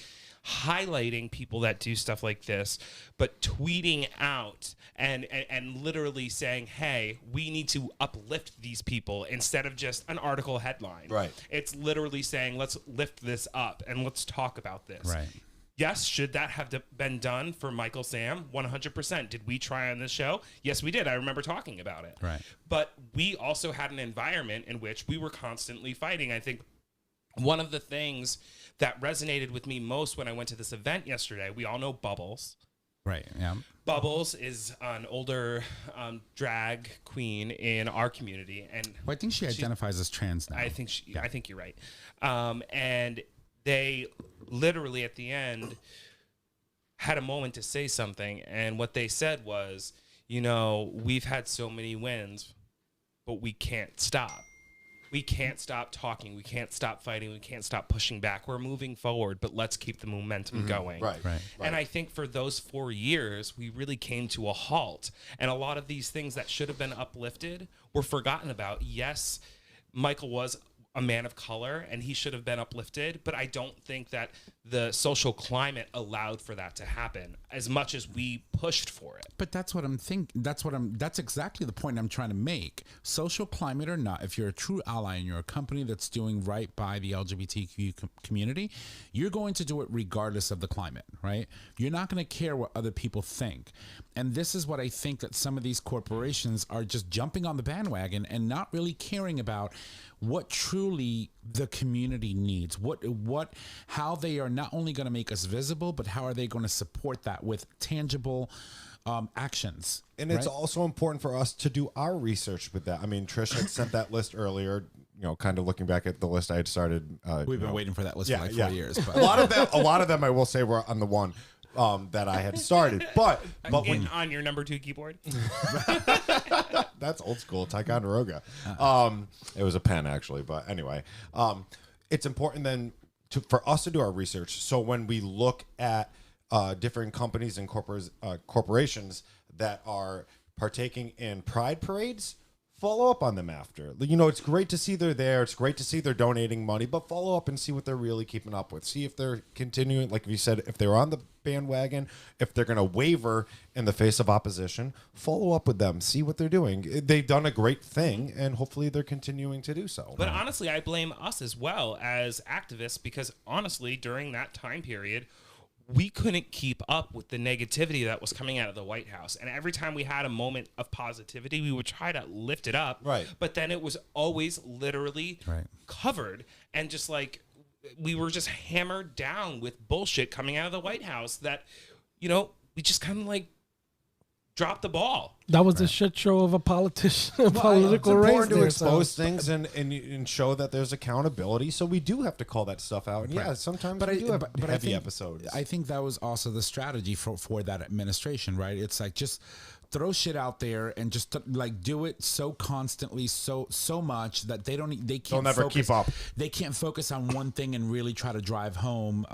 highlighting people that do stuff like this, but tweeting out and literally saying, hey, we need to uplift these people instead of just an article headline. Right. It's literally saying, let's lift this up and let's talk about this. Right. Yes, should that have been done for Michael Sam? 100%. Did we try on this show? Yes, we did. I remember talking about it. Right. But we also had an environment in which we were constantly fighting. I think one of the things that resonated with me most when I went to this event yesterday, we all know Bubbles. Right. Yeah. Bubbles is an older drag queen in our community, and Well, I think she identifies as trans now. I think you're right. And they literally at the end had a moment to say something, and what they said was, you know, we've had so many wins, but we can't stop. We can't stop talking. We can't stop fighting. We can't stop pushing back. We're moving forward, but let's keep the momentum going. Right. And I think for those 4 years, we really came to a halt. And a lot of these things that should have been uplifted were forgotten about. Yes, Michael was a man of color and he should have been uplifted, but I don't think that the social climate allowed for that to happen as much as we pushed for it. But that's what I'm thinking. That's exactly the point I'm trying to make. Social climate or not, if you're a true ally and you're a company that's doing right by the LGBTQ community, you're going to do it regardless of the climate, right? You're not going to care what other people think. And this is what I think that some of these corporations are just jumping on the bandwagon and not really caring about what truly the community needs, how they are not only going to make us visible, but how are they going to support that with tangible actions. And it's also important for us to do our research with that. I mean, Trish had sent that list earlier, you know, kind of looking back at the list I had started. We've been waiting for that list for like 4 years. But. A lot of them, I will say, were on the one that I had started. But when, on your number 2 keyboard. That's old school, Ticonderoga. It was a pen, actually. But anyway, it's important then for us to do our research. So when we look at different companies and corporations that are partaking in pride parades, follow up on them after. You know, it's great to see they're there. It's great to see they're donating money, but follow up and see what they're really keeping up with. See if they're continuing, like you said, if they're on the bandwagon, if they're going to waver in the face of opposition, follow up with them. See what they're doing. They've done a great thing, and hopefully they're continuing to do so. But honestly, I blame us as well as activists because honestly, during that time period, we couldn't keep up with the negativity that was coming out of the White House. And every time we had a moment of positivity, we would try to lift it up. Right. But then it was always literally covered. And just like, we were just hammered down with bullshit coming out of the White House that, you know, we just kind of like dropped the ball. That was a shit show of a politician, political it's race. important to expose things and show that there's accountability. So we do have to call that stuff out. And yeah, sometimes we do have heavy episodes. I think that was also the strategy for that administration, right? It's like just throw shit out there and just like do it so constantly, so much that they'll never keep up. They can't focus on one thing and really try to drive home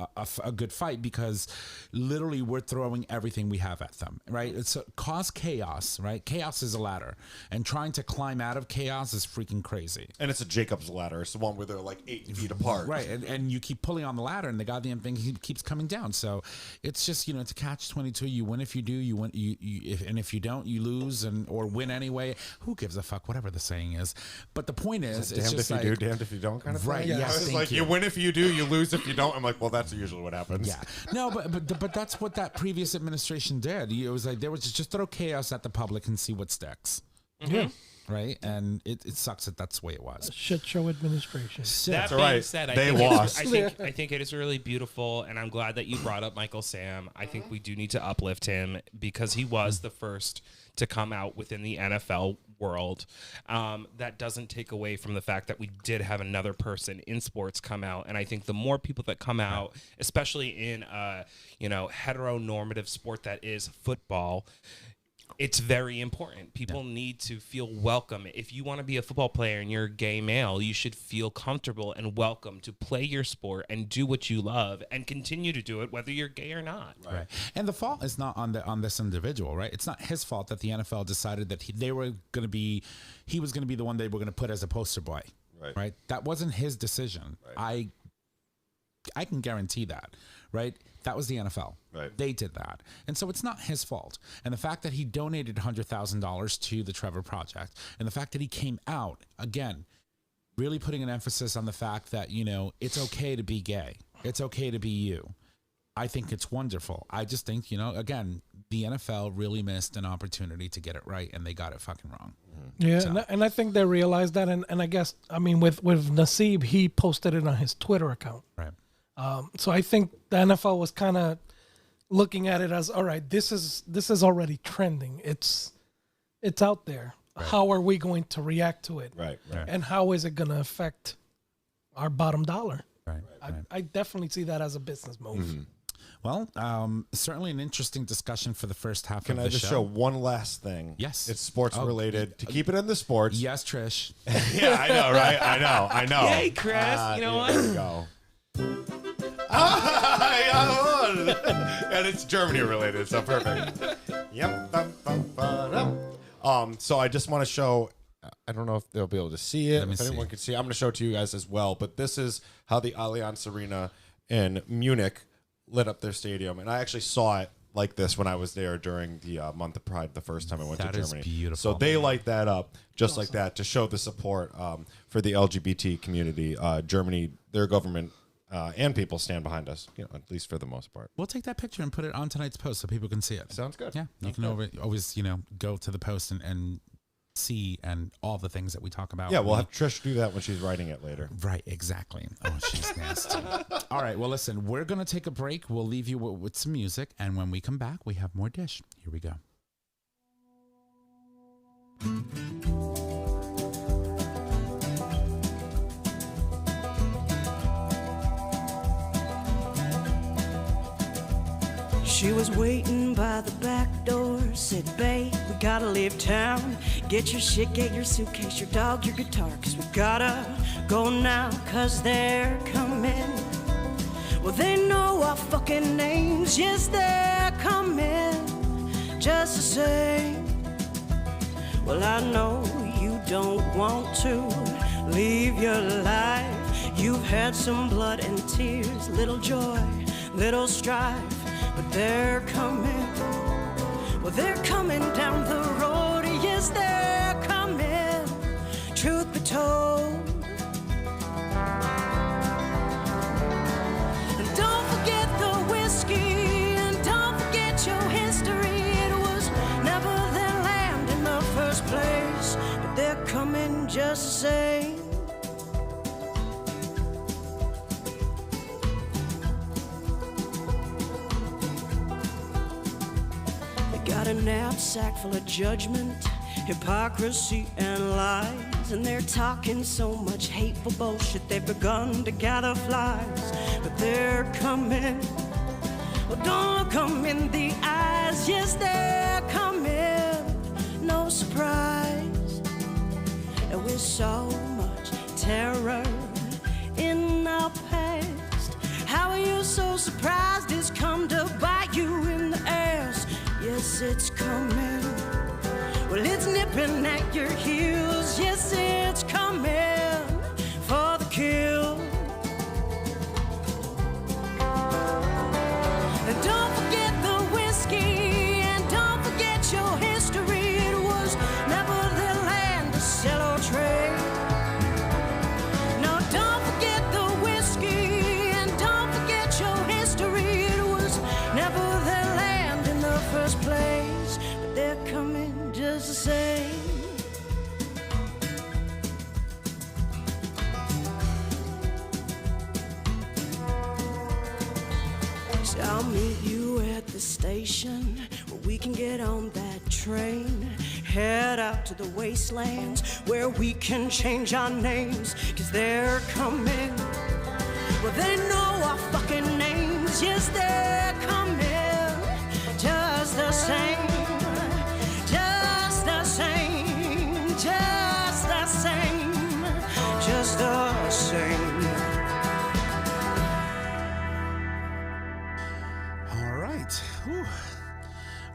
a good fight because literally we're throwing everything we have at them, right? It's cause chaos, right? Chaos is a ladder, and trying to climb out of chaos is freaking crazy. And it's a Jacob's ladder. It's the one where they're like 8 feet apart, right? And you keep pulling on the ladder, and the goddamn thing keeps coming down. So it's just, you know, it's a catch-22. You win if you do. You win. If you don't, you lose or win anyway. Who gives a fuck? Whatever the saying is. But the point is, it's damned just if like, you do, damned if you don't, kind of right? thing. Yeah, it's like you win if you do, you lose if you don't. I'm like, well, that's usually what happens. Yeah, no, but that's what that previous administration did. It was like there was just throw chaos at the public and see what sticks. Yeah. right? And it sucks that that's the way it was. Shit show administration. That all being right. said, They lost. I think it is really beautiful, and I'm glad that you brought up Michael Sam. I think we do need to uplift him because he was the first to come out within the NFL world. That doesn't take away from the fact that we did have another person in sports come out, and I think the more people that come out, especially in heteronormative sport that is football, it's very important. People need to feel welcome. If you want to be a football player and you're a gay male, you should feel comfortable and welcome to play your sport and do what you love and continue to do it whether you're gay or not. Right. And the fault is not on this individual, right? It's not his fault that the NFL decided that he was going to be the one they were going to put as a poster boy. Right? That wasn't his decision. Right. I can guarantee that, right? That was the NFL. Right. They did that. And so it's not his fault. And the fact that he donated $100,000 to the Trevor Project, and the fact that he came out, again, really putting an emphasis on the fact that, it's okay to be gay. It's okay to be you. I think it's wonderful. I just think, again, the NFL really missed an opportunity to get it right, and they got it fucking wrong. Yeah, So- and I think they realized that. And I guess, with Nassib, he posted it on his Twitter account. Right. So I think the NFL was kind of looking at it as, all right, this is already trending. It's out there. Right. How are we going to react to it? Right. And how is it going to affect our bottom dollar? Right. I definitely see that as a business move. Mm-hmm. Well, certainly an interesting discussion for the first half Can of I the just show one last thing? Yes. It's sports related. To keep it in the sports. Yes, Trish. Yeah, I know, right? I know. Hey, Chris, you know what? There we go. And it's Germany related, so perfect. Yep. So I just want to show. I don't know if they'll be able to see it. If anyone can see, I'm going to show it to you guys as well. But this is how the Allianz Arena in Munich lit up their stadium, and I actually saw it like this when I was there during the month of Pride the first time I went to Germany. Is beautiful. So they light that up just like that to show the support for the LGBT community. Germany, their government. And people stand behind us, at least for the most part. We'll take that picture and put it on tonight's post so people can see it. Sounds good. Yeah, you can always go to the post and see and all the things that we talk about. Yeah, we'll have Trish do that when she's writing it later. Right, exactly. Oh, she's nasty. All right, well, listen, we're going to take a break. We'll leave you with some music, and when we come back, we have more Dish. Here we go. She was waiting by the back door, said, babe, we gotta leave town. Get your shit, get your suitcase, your dog, your guitar, cause we gotta go now, cause they're coming. Well, they know our fucking names, yes, they're coming, just the same. Well, I know you don't want to leave your life. You've had some blood and tears, little joy, little strife. But they're coming, well, they're coming down the road, yes, they're coming, truth be told. And don't forget the whiskey, and don't forget your history. It was never their land in the first place, but they're coming just the same. Got a knapsack full of judgment, hypocrisy, and lies. And they're talking so much hateful bullshit, they've begun to gather flies. But they're coming, well, don't look them in the eyes. Yes, they're coming, no surprise. And with so much terror in our past, how are you so surprised it's come to bite you in the ass? Yes, it's coming. Well, it's nipping at your heels. Yes, it's coming for the kill. And don't forget the whiskey, and don't forget your history. It was never their land to sell or trade. No, don't forget the whiskey, and don't forget your history. It was never their land in the first place, So I'll meet you at the station where we can get on that train. Head out to the wastelands where we can change our names. Cause they're coming. Well, they know our fucking names. Yes, they're coming. Just the same. Just the same. Just the same. Just the same. All right. Whew.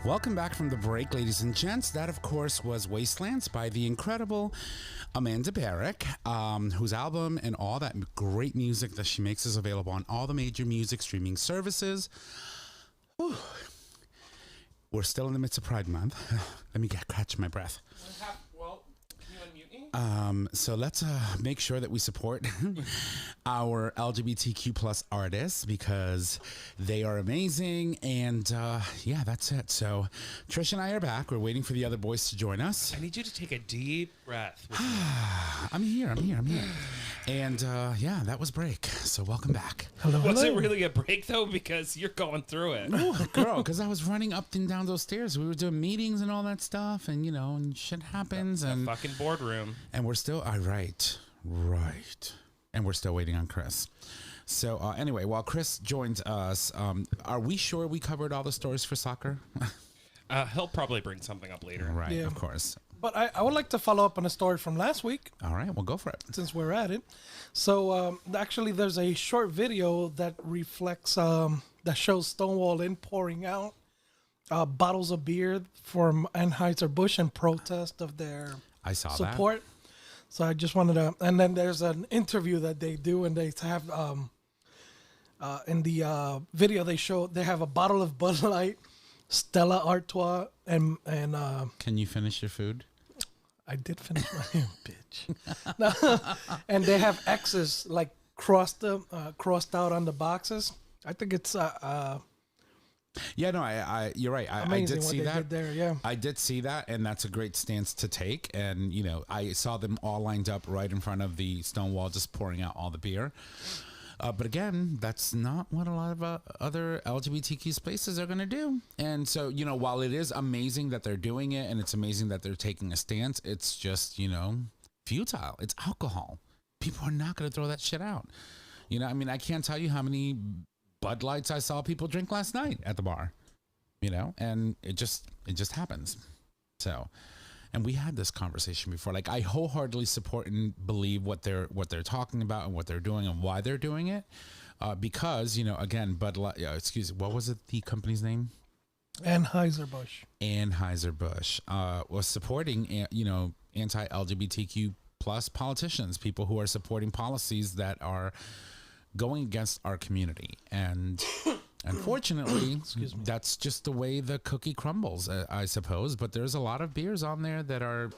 Welcome back from the break, ladies and gents. That, of course, was Wastelands by the incredible Amanda Barrick, whose album and all that great music that she makes is available on all the major music streaming services. Whew. We're still in the midst of Pride Month. Let me catch my breath. Well, can you unmute me? So let's make sure that we support our LGBTQ plus artists because they are amazing. And yeah, that's it. So Trish and I are back. We're waiting for the other boys to join us. I need you to take a deep breath. I'm here. And yeah, that was break. So welcome back. Hello, Was it hello. really a break, though? Because you're going through it. Oh, girl, because I was running up and down those stairs. We were doing meetings and all that stuff, and and shit happens, and Fucking boardroom. and we're still right, and we're still waiting on Chris. So anyway, while Chris joins us, are we sure we covered all the stories for soccer? He'll probably bring something up later. Right, Yeah. of course. But I would like to follow up on a story from last week, All right, well, go for it. since we're at it. So actually, there's a short video that reflects that shows Stonewall pouring out bottles of beer from Anheuser-Busch in protest of their I saw support. So I just wanted to, and then there's an interview that they do, and they have in the video they have a bottle of Bud Light, Stella Artois, and Can you finish your food? I did finish my bitch. No, and they have X's like crossed out on the boxes. I think it's Yeah, no, you're right. I amazing did what see they that. did there. Yeah. I did see that, and that's a great stance to take. And, I saw them all lined up right in front of the Stonewall, just pouring out all the beer. But again, that's not what a lot of other LGBTQ spaces are going to do. And so, while it is amazing that they're doing it, and it's amazing that they're taking a stance, it's just, futile. It's alcohol. People are not going to throw that shit out. I can't tell you how many Bud Lights I saw people drink last night at the bar, and it just happens. So, and we had this conversation before. Like, I wholeheartedly support and believe what they're talking about and what they're doing and why they're doing it. Because, again, Bud Light, what was it? The company's name? Anheuser-Busch. Anheuser-Busch was supporting, anti-LGBTQ plus politicians, people who are supporting policies that are going against our community. And unfortunately, that's just the way the cookie crumbles, I suppose. But there's a lot of beers on there that are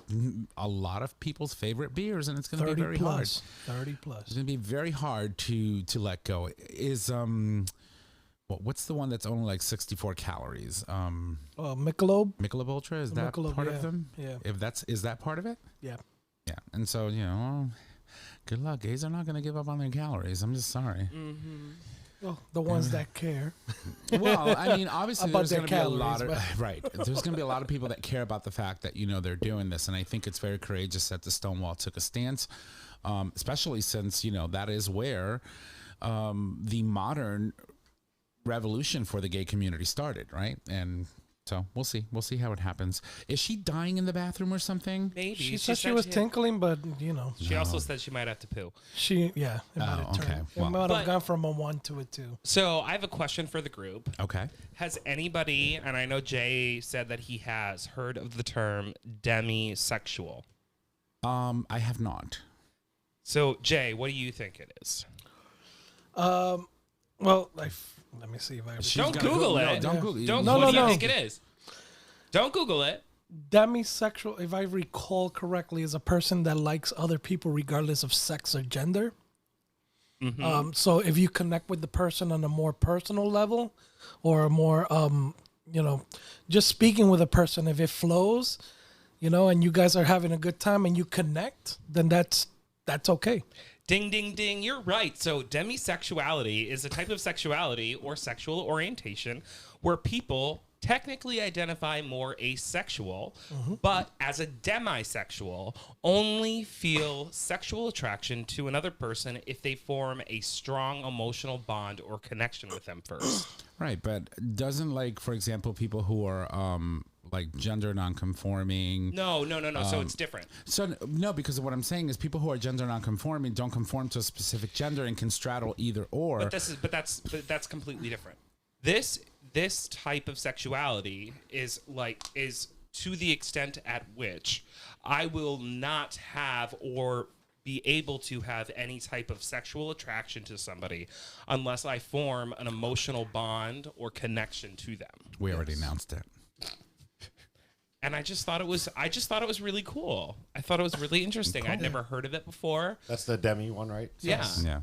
a lot of people's favorite beers, and it's going to be very hard. 30 plus. It's going to be very hard to let go. What's the one that's only like 64 calories? Michelob. Michelob Ultra, is that Michelob, part yeah. of them? Yeah. Is that part of it? Yeah. Yeah. And so, good luck. Gays are not going to give up on their calories. I'm just sorry. Well, the ones that care. Well, obviously About there's going to their be a lot calories, of right. There's going to be a lot of people that care about the fact that they're doing this, and I think it's very courageous that the Stonewall took a stance, especially since that is where the modern revolution for the gay community started, right? And so we'll see how it happens. Is she dying in the bathroom or something? Maybe. She said she was tinkling, but She also said she might have to poo. it might have okay. turned. Well- It might But- have gone from a 1 to a 2. So I have a question for the group. Okay. Has anybody, and I know Jay said that he has, heard of the term demisexual? I have not. So, Jay, what do you think it is? Well, let me see if I. Don't Google it. No, don't Google it. Don't. No, What do no, you no. think it is? Don't Google it. Demisexual, if I recall correctly, is a person that likes other people regardless of sex or gender. So if you connect with the person on a more personal level, or a more, just speaking with a person, if it flows, and you guys are having a good time and you connect, then that's okay. Ding, ding, ding. You're right. So demisexuality is a type of sexuality or sexual orientation where people technically identify more asexual, but as a demisexual, only feel sexual attraction to another person if they form a strong emotional bond or connection with them first. Right, but doesn't, like, for example, people who are like gender nonconforming. No. So it's different. So no, because what I'm saying is people who are gender nonconforming don't conform to a specific gender and can straddle either or. But that's completely different. This type of sexuality is to the extent at which I will not have or be able to have any type of sexual attraction to somebody unless I form an emotional bond or connection to them. We already announced it. And I just thought it was really cool. I thought it was really interesting. I'd never heard of it before. That's the Demi one, right? Yeah. Yeah.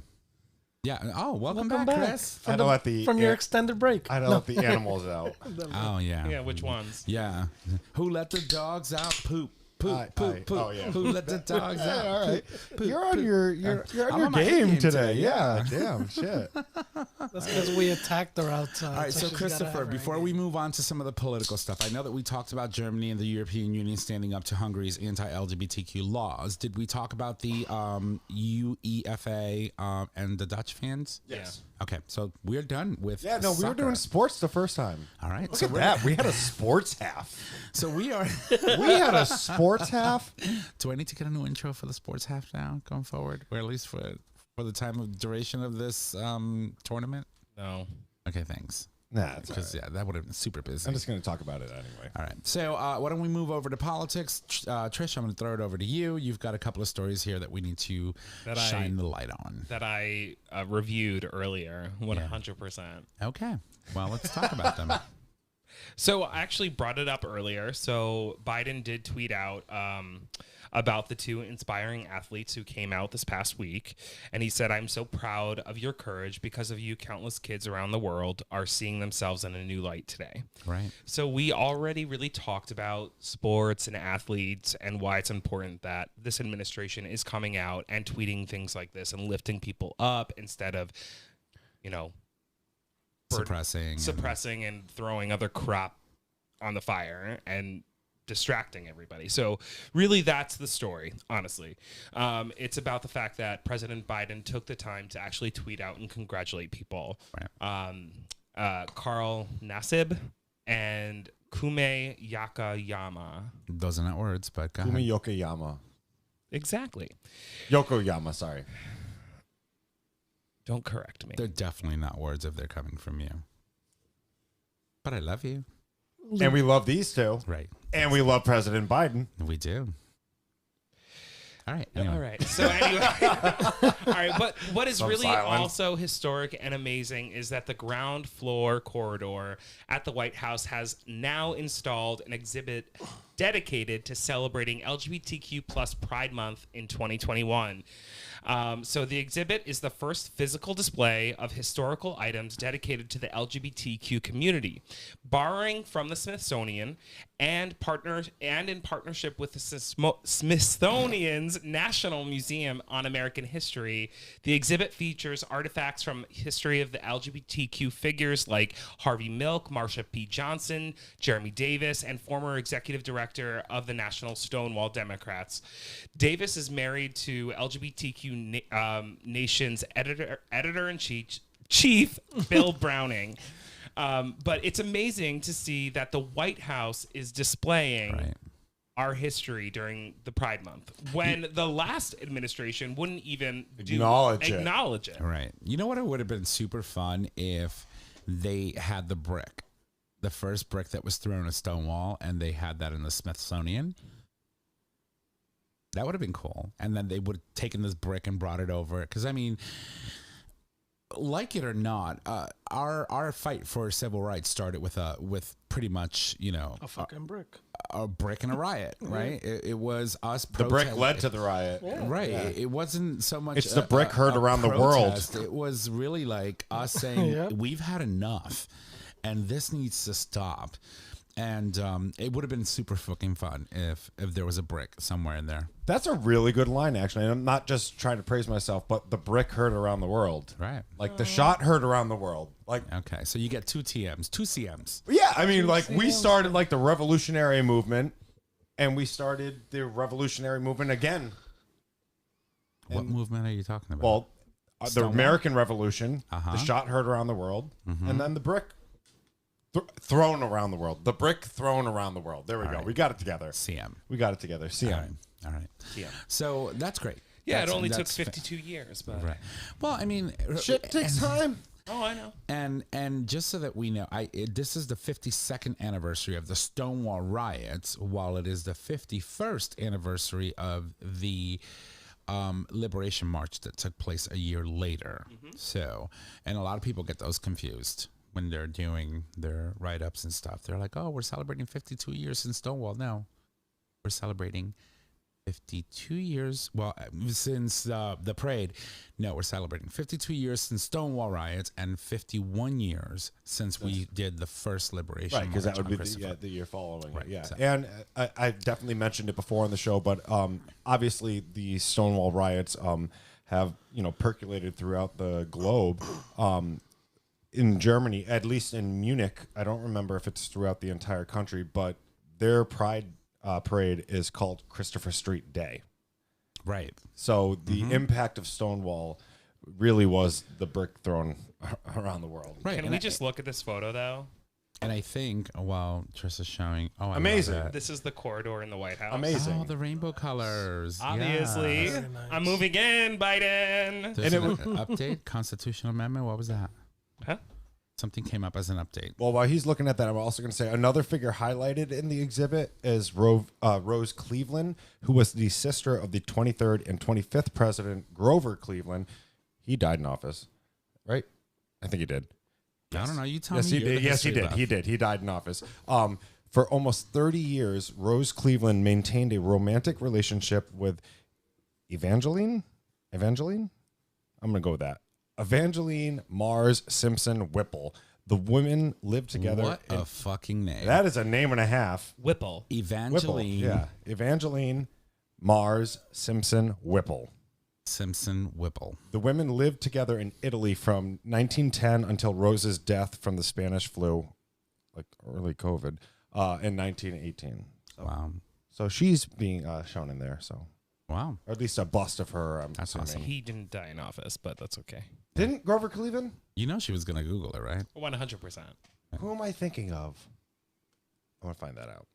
Yeah. Oh, welcome back, Chris. From your extended break. I don't let the animals out. Oh, yeah. Yeah, which ones? Yeah. Who let the dogs out? Poop. Poop, poop. Oh, yeah. Who let the dogs out? All right. Poop, You're on your I'm on my game game today. today. Yeah. Damn shit. That's because we attacked her outside. All right, so she's gotta Christopher, have her before we move on to some of the political stuff, I know that we talked about Germany and the European Union standing up to Hungary's anti-LGBTQ laws. Did we talk about the UEFA and the Dutch fans? Yes. Okay, so we're done with Yeah, no, we were soccer. doing sports the first time. All right, Look so at that. We had a sports half. So we are. We had a sports half. Do I need to get a new intro for the sports half now going forward, or at least for the time of duration of this tournament? No. Okay, thanks. Nah, it's Because all right. that would have been super busy. I'm just going to talk about it anyway. All right. So why don't we move over to politics? Trish, I'm going to throw it over to you. You've got a couple of stories here that we need to shine the light on. That I reviewed earlier, 100%. Okay. Well, let's talk about them. So I actually brought it up earlier. So Biden did tweet out about the two inspiring athletes who came out this past week. And he said, "I'm so proud of your courage. Because of you, countless kids around the world are seeing themselves in a new light today." Right. So we already really talked about sports and athletes and why it's important that this administration is coming out and tweeting things like this and lifting people up instead of, suppressing and throwing other crap on the fire and distracting everybody. So really that's the story, honestly. It's about the fact that President Biden took the time to actually tweet out and congratulate people. Right. Carl Nassib and Kume Yakayama. Those are not words, but go Kumi ahead. Yokoyama. Exactly. Yokoyama, sorry. Don't correct me. They're definitely not words if they're coming from you. But I love you. And we love these two. Right. And we love President Biden. We do. All right. Anyway. All right. So anyway, all right. But what is I'm really silent. also historic and amazing is that the ground floor corridor at the White House has now installed an exhibit dedicated to celebrating LGBTQ plus Pride Month in 2021. So the exhibit is the first physical display of historical items dedicated to the LGBTQ community, borrowing from the Smithsonian and in partnership with the Smithsonian's National Museum on American History. The exhibit features artifacts from history of the LGBTQ figures like Harvey Milk, Marsha P. Johnson, Jeremy Davis, and former executive director of the National Stonewall Democrats. Davis is married to LGBTQ Nation's editor-in-chief, Bill Browning. But it's amazing to see that the White House is displaying our history during the Pride Month when the last administration wouldn't even acknowledge it. Right. You know what? It would have been super fun if they had the brick, the first brick that was thrown at Stonewall, and they had that in the Smithsonian. That would have been cool. And then they would have taken this brick and brought it over. Because, I mean, like it or not, our fight for civil rights started with pretty much, a fucking brick. A brick and a riot, right? It was us. The brick led to the riot. Right. Yeah. It wasn't so much. It's the brick heard around the world. It was really like us saying, we've had enough and this needs to stop. And it would have been super fucking fun if there was a brick somewhere in there. That's a really good line, actually. And I'm not just trying to praise myself, but the brick heard around the world. Right. Like the shot heard around the world. Like, Okay, so you get 2 TMs, 2 CMs. yeah, I mean, like we started like the revolutionary movement, and we started the revolutionary movement again. What movement are you talking about? Well, the Stonewall? American Revolution, Uh-huh. the shot heard around the world, and then the brick thrown around the world. The brick thrown around the world. There we go. right. We got it together. CM. We got it together. CM. All right. Yeah. So that's great. Yeah, it That's- only took that's 52 years, but Right. Well, I mean, Shit takes time. oh, I know. And just so that we know, this is the 52nd anniversary of the Stonewall riots, while it is the 51st anniversary of the Liberation March that took place a year later. So, and a lot of people get those confused when they're doing their write-ups and stuff. They're like, "Oh, we're celebrating 52 years since Stonewall." No, we're celebrating 52 years. Well, since the parade. No, we're celebrating 52 years since Stonewall riots and 51 years since we did the first Liberation Right, because March that would on be Christopher. the year following. Right, It, yeah, so- and I definitely mentioned it before on the show, but obviously the Stonewall riots have percolated throughout the globe. In Germany, at least in Munich, I don't remember if it's throughout the entire country, but their Pride parade is called Christopher Street Day. Right. So the impact of Stonewall really was the brick thrown around the world. Right. Can and we I- just look at this photo, though? And I think while Trish is showing, I love Amazing. that. This is the corridor in the White House. Amazing. Oh, the rainbow colors. Obviously. Yes. Very nice. I'm moving in, Biden. There's And an update, constitutional amendment. What was that? Huh? Something came up as an update. Well, while he's looking at that, I'm also going to say another figure highlighted in the exhibit is Rose Cleveland, who was the sister of the 23rd and 25th president, Grover Cleveland. He died in office, right? I think he did. I don't know. You tell Yes, me. he you're did. the Yes, he history did. buff. He did. He died in office. For almost 30 years, Rose Cleveland maintained a romantic relationship with Evangeline? I'm going to go with that. Evangeline Mars Simpson Whipple. The women lived together. What a fucking name. That is a name and a half. Whipple. Whipple. Evangeline Yeah. Evangeline Mars Simpson Whipple. Simpson Whipple. The women lived together in Italy from 1910 until Rose's death from the Spanish flu, like early COVID, in 1918. Wow. So she's being shown in there. So, Wow. or at least a bust of her. I'm That's assuming. awesome. He didn't die in office, but that's okay. Didn't Grover Cleveland? You know she was going to Google it, right? 100%. Who am I thinking of? I'm gonna find that out.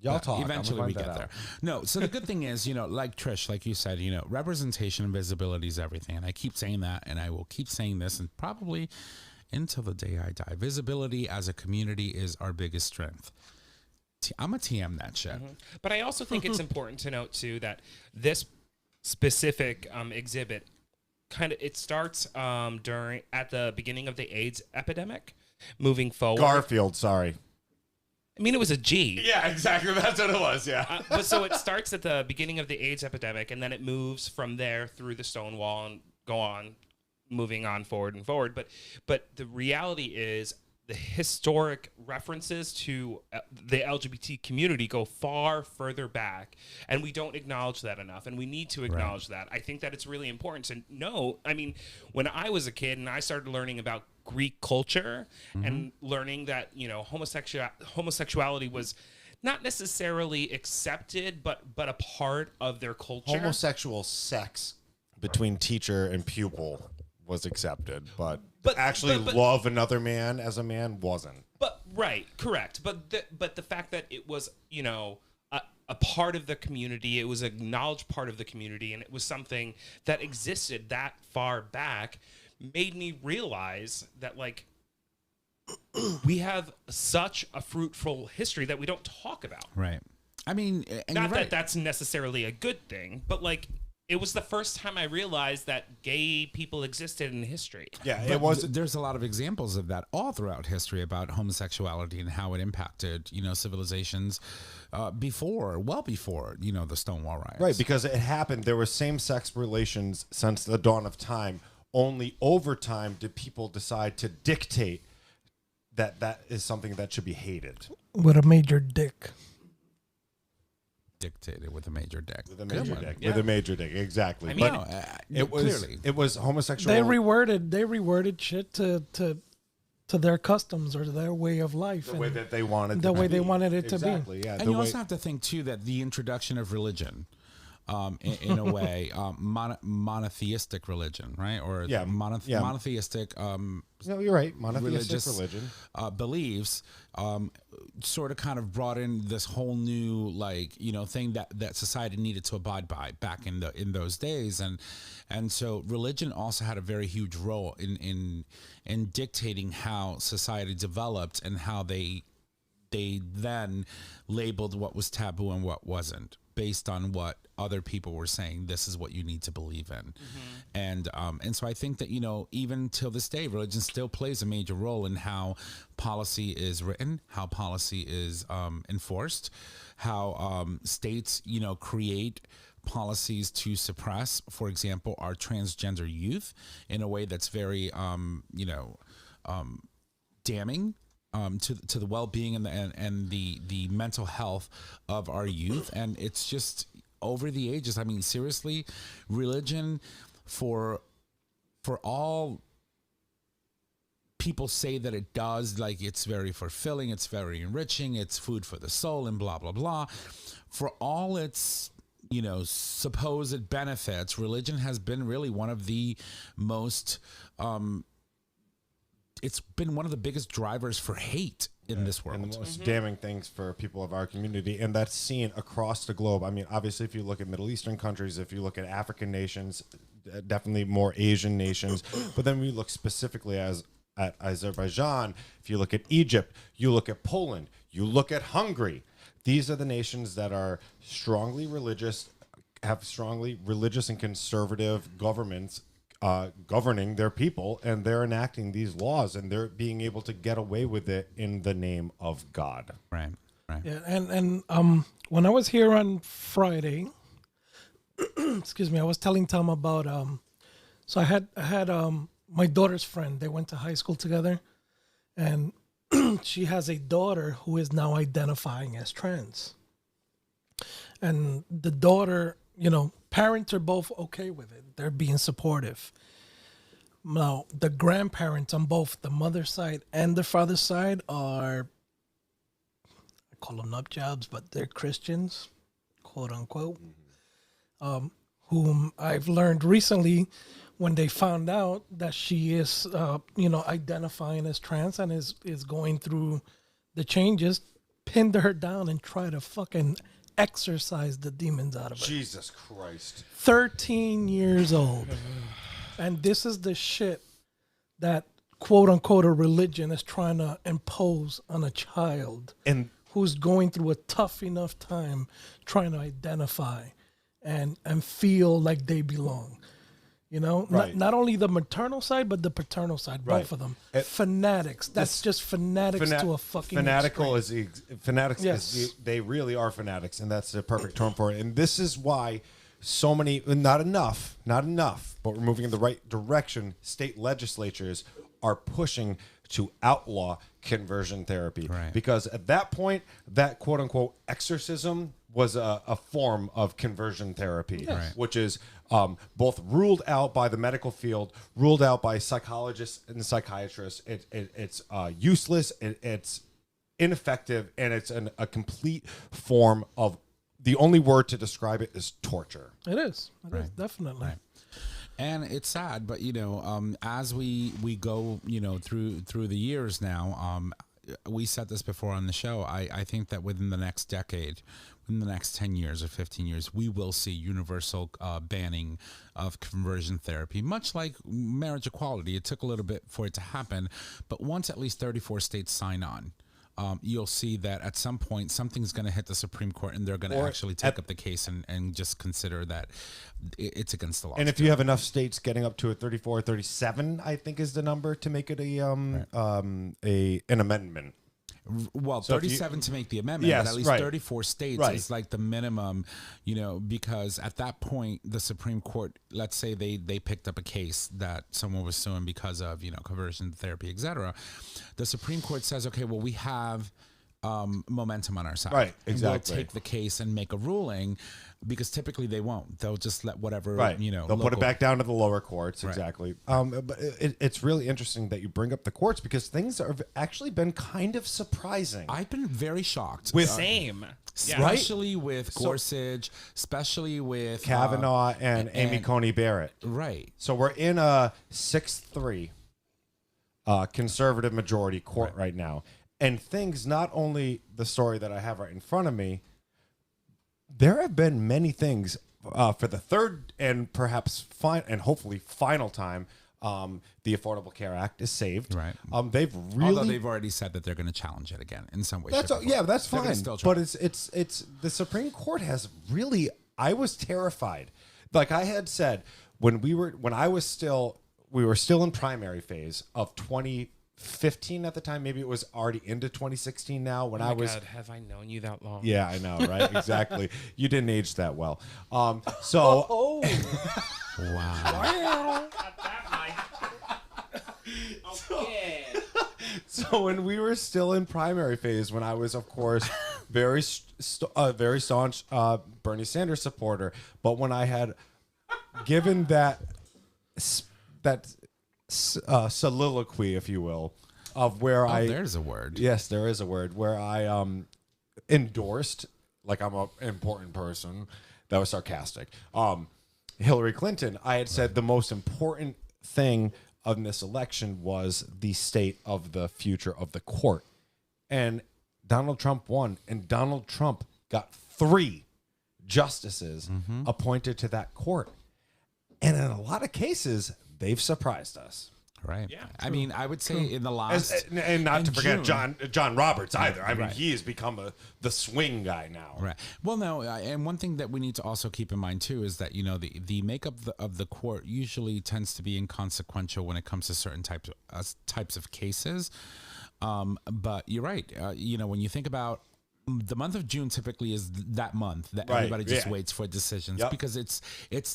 Y'all talk. Eventually I'm we gonna get find there. that out. No, so the good thing is, like Trish, like you said, representation and visibility is everything. And I keep saying that, and I will keep saying this, and probably until the day I die. Visibility as a community is our biggest strength. I'm a TM that shit. But I also think it's important to note, too, that this specific exhibit it starts at the beginning of the AIDS epidemic, moving forward. Garfield, sorry. I mean, it was a G. Yeah, exactly. That's what it was. Yeah. But so it starts at the beginning of the AIDS epidemic, and then it moves from there through the Stonewall and go on, moving on forward and forward. But the reality is the historic references to the LGBT community go far further back, and we don't acknowledge that enough, and we need to acknowledge that. I think that it's really important to know. I mean, when I was a kid and I started learning about Greek culture and learning that, homosexuality was not necessarily accepted, but a part of their culture. Homosexual sex between teacher and pupil was accepted, but But actually love another man as a man wasn't. But right, correct. But the fact that it was, a part of the community, it was an acknowledged part of the community, and it was something that existed that far back, made me realize that, like, we have such a fruitful history that we don't talk about. Right. I mean, and Not you're that right. that's necessarily a good thing, but, like, it was the first time I realized that gay people existed in history. Yeah, But it was. There's a lot of examples of that all throughout history about homosexuality and how it impacted, civilizations well before, the Stonewall riots. Right, because it happened. There were same-sex relations since the dawn of time. Only over time did people decide to dictate that is something that should be hated. With a major dick. Dictated with a major dick. With a major dick. Yeah. With a major dick, exactly. I mean, but it was clearly it was homosexual. They reworded shit to their customs or their way of life. the way that they wanted the to way be. they wanted it to be. Exactly, yeah. And the you way, also have to think too that the introduction of religion, in a way, monotheistic religion, right? Or Yeah, yeah. monotheistic no, you're right. Monotheistic religious religion. Beliefs sort of kind of brought in this whole new thing that society needed to abide by back in those days, and so religion also had a very huge role in dictating how society developed and how they then labeled what was taboo and what wasn't based on what other people were saying. This is what you need to believe in. And so I think that, even till this day, religion still plays a major role in how policy is written, how policy is enforced, how states, create policies to suppress, for example, our transgender youth in a way that's very, damning to the well-being and the mental health of our youth. And it's just over the ages. I mean, seriously, religion for all people say that it does, like it's very fulfilling, it's very enriching, it's food for the soul and blah, blah, blah. For all its, supposed benefits, religion has been really one of the most, it's been one of the biggest drivers for hate in this world. And the most damning things for people of our community. And that's seen across the globe. I mean, obviously, if you look at Middle Eastern countries, if you look at African nations, definitely more Asian nations. But then we look specifically at Azerbaijan, if you look at Egypt, you look at Poland, you look at Hungary. These are the nations that are strongly religious, have strongly religious and conservative governments governing their people, and they're enacting these laws, and they're being able to get away with it in the name of God. Right. Yeah, and when I was here on Friday, excuse me, I was telling Tom about so I had my daughter's friend. They went to high school together, and she has a daughter who is now identifying as trans. And the daughter, parents are both okay with it. They're being supportive. Now, the grandparents on both the mother's side and the father's side are, I call them nut jobs, but they're Christians, quote unquote, whom I've learned recently when they found out that she is, identifying as trans and is going through the changes, pinned her down and try to fucking exorcise the demons out of her. Jesus Christ. 13 years old. And this is the shit that, quote unquote, a religion is trying to impose on a child And who's going through a tough enough time trying to identify and feel like they belong. Right. Not only the maternal side, but the paternal side, Right. both of them. It- That's just fanatics to a fucking fanatical extreme. fanatics. Yes. They really are fanatics, and that's the perfect term for it. And this is why so many, not enough, but we're moving in the right direction. State legislatures are pushing to outlaw conversion therapy, Right. because at that point, that quote unquote exorcism was a form of conversion therapy, Right. which is both ruled out by the medical field, ruled out by psychologists and psychiatrists. It's useless, it's ineffective, and it's a complete form of, the only word to describe it is torture. It is. It is, Right. definitely. Right. And it's sad, but as we go, through the years now, we said this before on the show. I think that within the next decade, within the next 10 years or 15 years, we will see universal banning of conversion therapy, much like marriage equality. It took a little bit for it to happen, but once at least 34 states sign on, you'll see that at some point something's going to hit the Supreme Court, and they're going to actually take up the case and just consider that it's against the law. And if you have enough states getting up to a 34 or 37, I think is the number to make it an amendment. Well, So if you- 37 to make the amendment, Yes, but at least right. 34 states Right. is like the minimum, because at that point, the Supreme Court, let's say they picked up a case that someone was suing because of, conversion therapy, etc. The Supreme Court says, okay, well, we have momentum on our side. Right, And exactly. we'll take the case and make a ruling, because typically they won't. They'll just let whatever, Right. They'll put it local- back down to the lower courts. Right. Exactly. But it's really interesting that you bring up the courts, because things have actually been kind of surprising. I've been very shocked. With- Same. Yeah. Right? Especially with Gorsuch, especially with Kavanaugh and Amy and- Coney Barrett. Right. So we're in a 6-3 conservative majority court right now. And things, not only the story that I have right in front of me, there have been many things for the third and perhaps and hopefully final time. The Affordable Care Act is saved. Right. They've really. Although they've already said that they're going to challenge it again in some way. That's shape, or form. yeah, that's They're gonna fine. still try. But it's the Supreme Court has really. I was terrified. Like I had said when we were still in primary phase of 2015 at the time. Maybe it was already into 2016 now. When Oh I my was God, have I known you that long? yeah, I know, right? Exactly. You didn't age that well. So Wow. So when we were still in primary phase, when I was, of course, very staunch Bernie Sanders supporter, but when I had given that soliloquy, if you will, of where There's a word. yes, there is a word where I endorsed, like I'm an important person. That was sarcastic. Hillary Clinton. I had said the most important thing of this election was the state of the future of the court. And Donald Trump won, and Donald Trump got 3 justices appointed to that court. And in a lot of cases, they've surprised us. Right. Yeah, I mean, I would say in the last And not to in forget June- John Roberts either. I mean, Right. he has become the swing guy now. Right. Well, no, and one thing that we need to also keep in mind too is that the makeup of the court usually tends to be inconsequential when it comes to certain types of cases. But you're right. When you think about the month of June, typically is that month that Right, everybody just yeah. waits for decisions Yep. because it's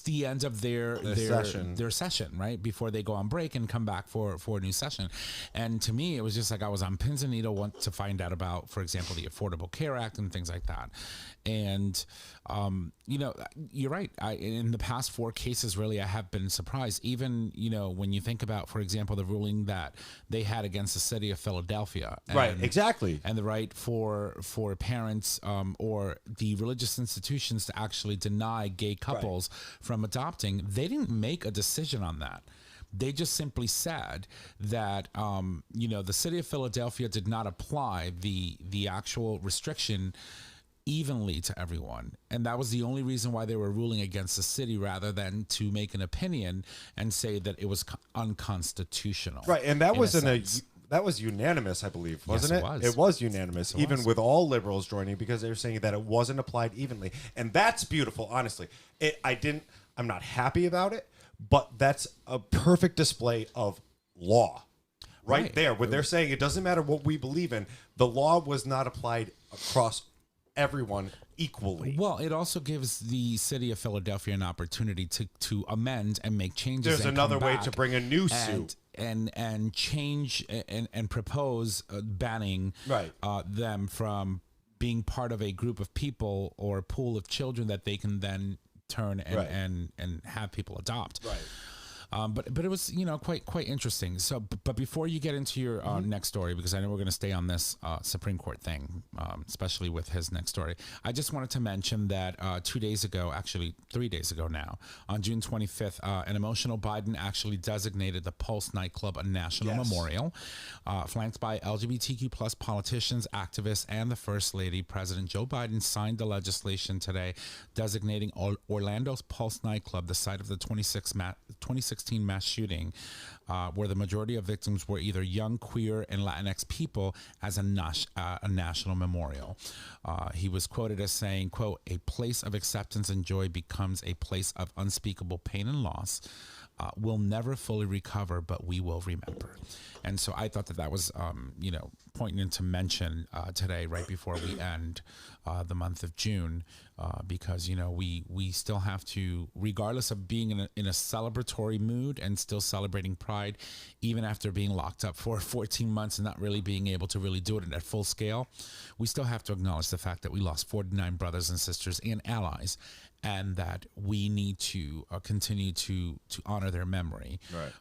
the end of their session, right, before they go on break and come back for a new session. And to me, it was just like I was on pins and needles want to find out about, for example, the Affordable Care Act and things like that. And you're right. In the past 4 cases, really, I have been surprised. Even when you think about, for example, the ruling that they had against the city of Philadelphia, Right, exactly. and the right for parents or the religious institutions to actually deny gay couples from adopting. They didn't make a decision on that. They just simply said that the city of Philadelphia did not apply the actual restriction evenly to everyone, and that was the only reason why they were ruling against the city, rather than to make an opinion and say that it was unconstitutional. Right, and that in was a sense. that was unanimous, I believe, wasn't Yes, it? it was. It was unanimous, It even was. with all liberals joining, because they were saying that it wasn't applied evenly, and that's beautiful. Honestly, I'm not happy about it, but that's a perfect display of law, right there. When they're saying it doesn't matter what we believe in, the law was not applied across everyone equally. Well, it also gives the city of Philadelphia an opportunity to amend and make changes. There's and another come way back to bring a new suit. and change and propose banning Right. them from being part of a group of people or a pool of children that they can then turn and have people adopt. Right. But it was quite interesting. So, but before you get into your next story, because I know we're going to stay on this Supreme Court thing, especially with his next story, I just wanted to mention that 2 days ago, actually 3 days ago now, on June 25th, an emotional Biden actually designated the Pulse nightclub a national memorial, flanked by LGBTQ plus politicians, activists, and the First Lady. President Joe Biden signed the legislation today, designating Orlando's Pulse nightclub the site of the 2016 mass shooting, where the majority of victims were either young, queer, and Latinx people, as a national memorial. He was quoted as saying, quote, "A place of acceptance and joy becomes a place of unspeakable pain and loss. we'll never fully recover, but we will remember. And so I thought that was, poignant to mention today, right before we end the month of June, because, we still have to, regardless of being in a celebratory mood and still celebrating Pride, even after being locked up for 14 months and not really being able to really do it at full scale, we still have to acknowledge the fact that we lost 49 brothers and sisters and allies, and that we need to continue to honor their memory, Right.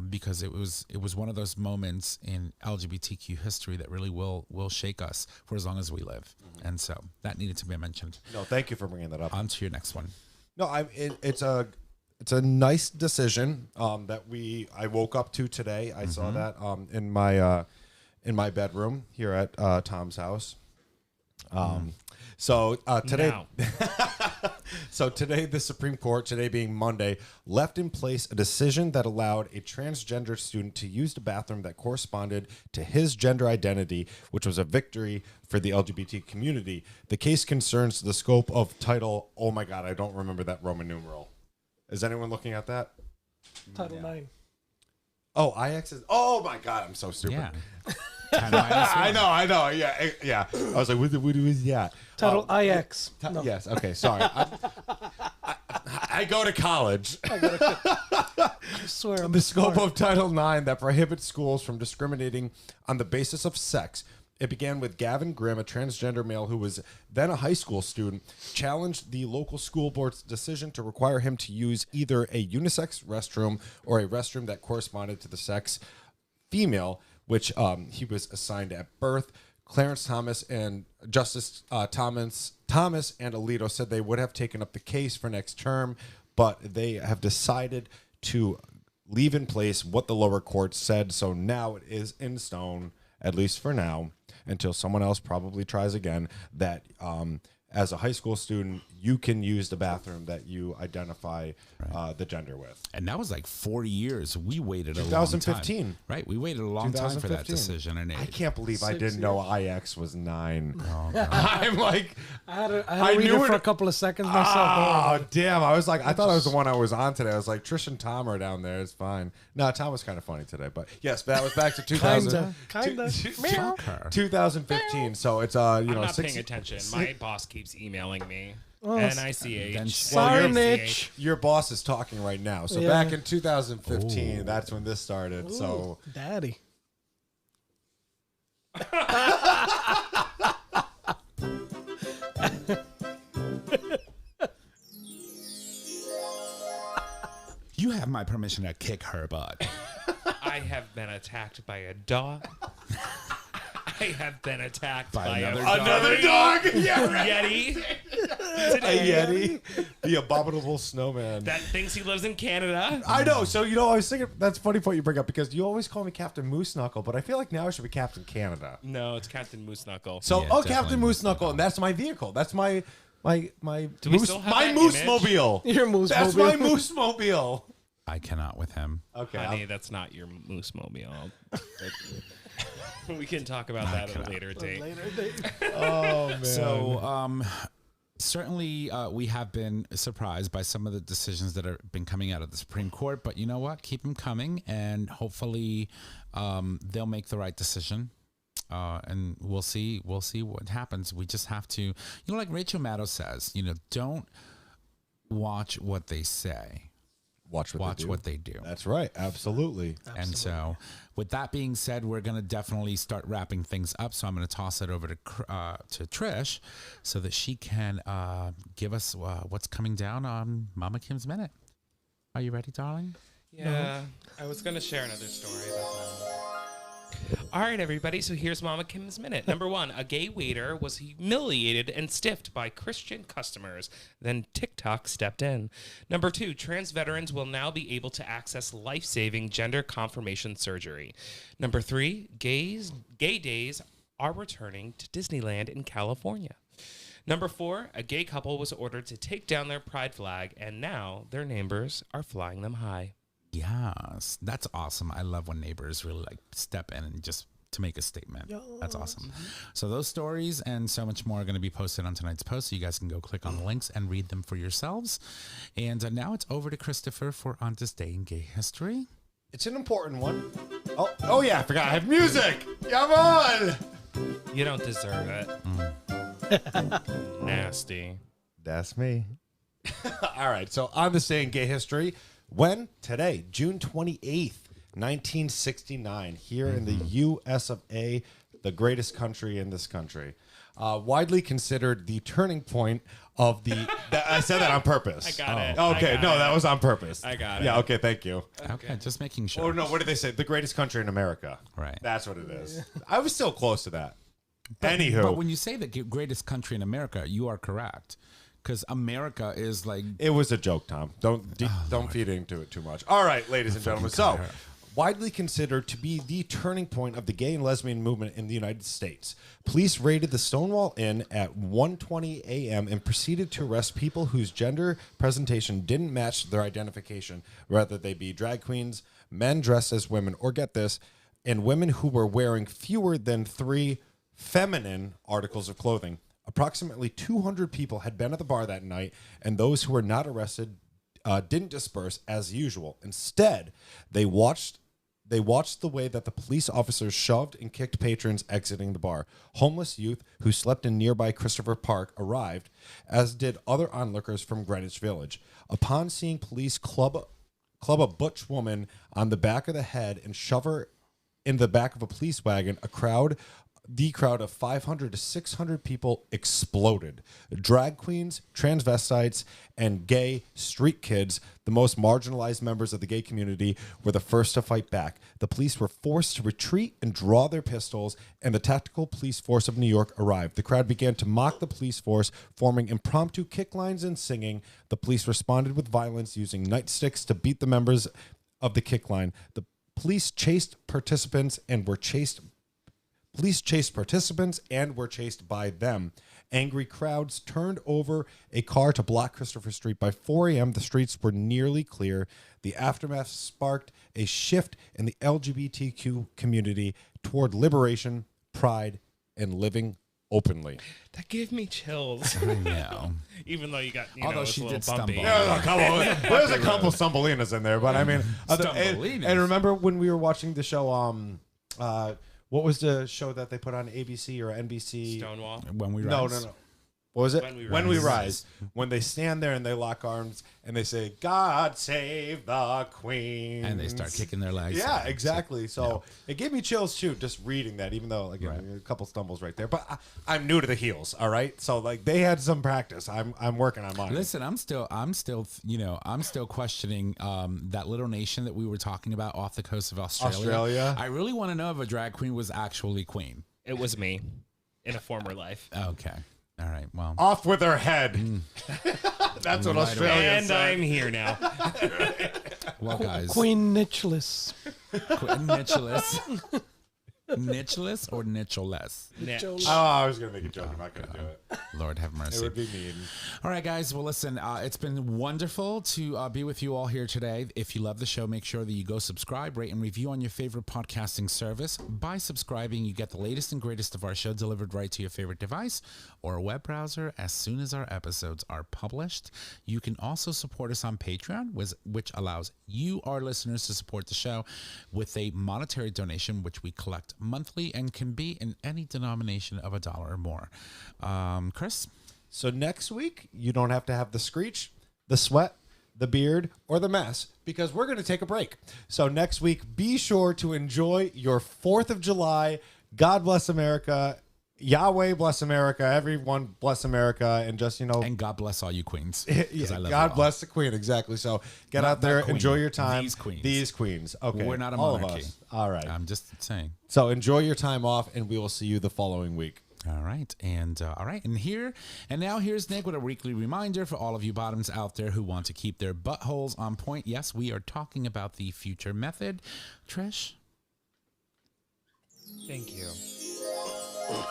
Because it was one of those moments in LGBTQ history that really will shake us for as long as we live, and so that needed to be mentioned. No, thank you for bringing that up. On to your next one. No, it's a nice decision that I woke up to today. I saw that in my bedroom here at Tom's house. So today, so today, the Supreme Court, today being Monday, left in place a decision that allowed a transgender student to use the bathroom that corresponded to his gender identity, which was a victory for the LGBT community. The case concerns the scope of Title. Oh my God, I don't remember that Roman numeral. Is anyone looking at that? Title IX. Oh, IX is. Oh my God, I'm so stupid. Yeah. I know. Yeah. I was like, what is that? Title IX. No. Yes. Okay. Sorry. I go to college. I swear I'm The scope smart. of Title IX that prohibits schools from discriminating on the basis of sex. It began with Gavin Grimm, a transgender male who was then a high school student, challenged the local school board's decision to require him to use either a unisex restroom or a restroom that corresponded to the sex female, which he was assigned at birth. Clarence Thomas and Justice Thomas and Alito said they would have taken up the case for next term, but they have decided to leave in place what the lower court said. So now it is in stone, at least for now, until someone else probably tries again, that as a high school student, you can use the bathroom that you identify the gender with. And that was like 40 years. We waited a long 2015. time. Right. We waited a long time for that 2015. decision. And I can't believe I 6 didn't know IX was 9. Oh, God. I'm like, I had to I read knew it for it- a couple of seconds myself. oh, damn. I was like, I thought I was the one I was on today. I was like, Trish and Tom are down there. It's fine. No, Tom was kind of funny today. But yes, that was back to 2000. Kinda. Meow. 2015. So it's, I'm you know, not 6 paying attention. My boss keeps emailing me. Oh, NICH. Sorry, NICH. Mitch. your boss is talking right now. So Yeah. back in 2015, that's when this started. So Daddy. You have my permission to kick her butt. I have been attacked by a dog. I have been attacked By by another a dog. Yeah, Yeti. a Today. Yeti, the abominable snowman. That thinks he lives in Canada. I know. So, you know, I was thinking, that's a funny point you bring up because you always call me Captain Moose Knuckle, but I feel like now I should be Captain Canada. No, it's Captain Moose Knuckle. So, Yeah, Captain definitely Moose Moose Knuckle, Knuckle. and that's my vehicle. That's my we moose, still have my that moose image? mobile. Your moose That's mobile. my moose mobile. I cannot with him. Okay. Honey, that's not your moose mobile. We can talk about that at a later date. Oh man. So, certainly we have been surprised by some of the decisions that have been coming out of the Supreme Court, but you know what? Keep them coming, and hopefully they'll make the right decision. And we'll see what happens. We just have to, like Rachel Maddow says, don't watch what they say. watch What they do. That's right. Absolutely. And so, with that being said, we're going to definitely start wrapping things up. So I'm going to toss it over to Trish so that she can give us what's coming down on Mama Kim's Minute. Are you ready, darling? Yeah, I was going to share another story. All right, everybody. So here's Mama Kim's Minute. Number 1, a gay waiter was humiliated and stiffed by Christian customers. Then TikTok stepped in. Number 2, trans veterans will now be able to access life-saving gender confirmation surgery. Number 3, gay days are returning to Disneyland in California. Number 4, a gay couple was ordered to take down their pride flag, and now their neighbors are flying them high. Yes, that's awesome. I love when neighbors really step in and just to make a statement. That's awesome. So those stories and so much more are going to be posted on tonight's post, so you guys can go click on the links and read them for yourselves. And now it's over to Christopher for On This Day in Gay History. It's an important one. Oh yeah, I forgot. I have music. Come on. You don't deserve it. Nasty. That's me. All right. So on this day in gay history, when? Today, June 28th, 1969, here in the U.S. of A., the greatest country in this country. Widely considered the turning point of the... I said that on purpose. I got it. Okay, I got it. that was on purpose. I got it. Yeah, okay, thank you. Okay, just making sure. Or no, what did they say? The greatest country in America. Right. That's what it is. I was still close to that. Anywho. But when you say the greatest country in America, you are correct. Because America is like... It was a joke, Tom. Don't feed into it too much. All right, ladies and gentlemen. So, widely considered to be the turning point of the gay and lesbian movement in the United States, police raided the Stonewall Inn at 1:20 a.m. and proceeded to arrest people whose gender presentation didn't match their identification, whether they be drag queens, men dressed as women, or get this, and women who were wearing fewer than 3 feminine articles of clothing. Approximately 200 people had been at the bar that night, and those who were not arrested didn't disperse as usual. Instead, they watched the way that the police officers shoved and kicked patrons exiting the bar. Homeless youth who slept in nearby Christopher Park arrived, as did other onlookers from Greenwich Village. Upon seeing police club a butch woman on the back of the head and shove her in the back of a police wagon, the crowd of 500 to 600 people exploded. Drag queens, transvestites, and gay street kids, the most marginalized members of the gay community, were the first to fight back. The police were forced to retreat and draw their pistols, and the Tactical Police Force of New York arrived. The crowd began to mock the police force, forming impromptu kick lines and singing. The police responded with violence, using nightsticks to beat the members of the kick line. The police chased participants and were chased by them. Angry crowds turned over a car to block Christopher Street. By 4 a.m., the streets were nearly clear. The aftermath sparked a shift in the LGBTQ community toward liberation, pride, and living openly. That gave me chills. I know. Even though you got, Although it's she a little did bumpy. stumble. There's a couple Stumblinas in there, but I mean... Stumblinas. And remember when we were watching the show... what was the show that they put on ABC or NBC? Stonewall. When we No. rise. What was it? When We Rise. When they stand there and they lock arms and they say, "God save the Queen," And they start kicking their legs. Yeah, exactly. So it gave me chills too, just reading that. Even though like a couple stumbles right there, but I'm new to the heels. All right, so like they had some practice. I'm working on mine. Listen, I'm still questioning that little nation that we were talking about off the coast of Australia. I really want to know if a drag queen was actually queen. It was me in a former life. Okay. All right. Well, Off with her head. That's what Australia And said. I'm here now. well, guys. Queen Nicheless. Nicheless. Nicheless or nicheless? Oh, I was going to make a joke. I'm not going to do it. Lord have It mercy. would be mean. All right, guys. Well, listen, it's been wonderful to be with you all here today. If you love the show, make sure that you go subscribe, rate, and review on your favorite podcasting service. By subscribing, you get the latest and greatest of our show delivered right to your favorite device or a web browser as soon as our episodes are published. You can also support us on Patreon, which allows you, our listeners, to support the show with a monetary donation, which we collect monthly and can be in any denomination of $1 or more. Chris? So next week, you don't have to have the screech, the sweat, the beard, or the mess, because we're going to take a break. So next week, be sure to enjoy your 4th of July. God bless America. Yahweh bless America. Everyone bless America. And just, And God bless all you queens. 'Cause I love you God all. bless the Queen. Exactly. So get Not out there, that queen. enjoy your time. These queens. Okay. We're not a all monarchy. Of us. All right. I'm just saying. So enjoy your time off, and we will see you the following week. All right. And now here's Nick with a weekly reminder for all of you bottoms out there who want to keep their buttholes on point. Yes, we are talking about the future method. Trish? Thank you.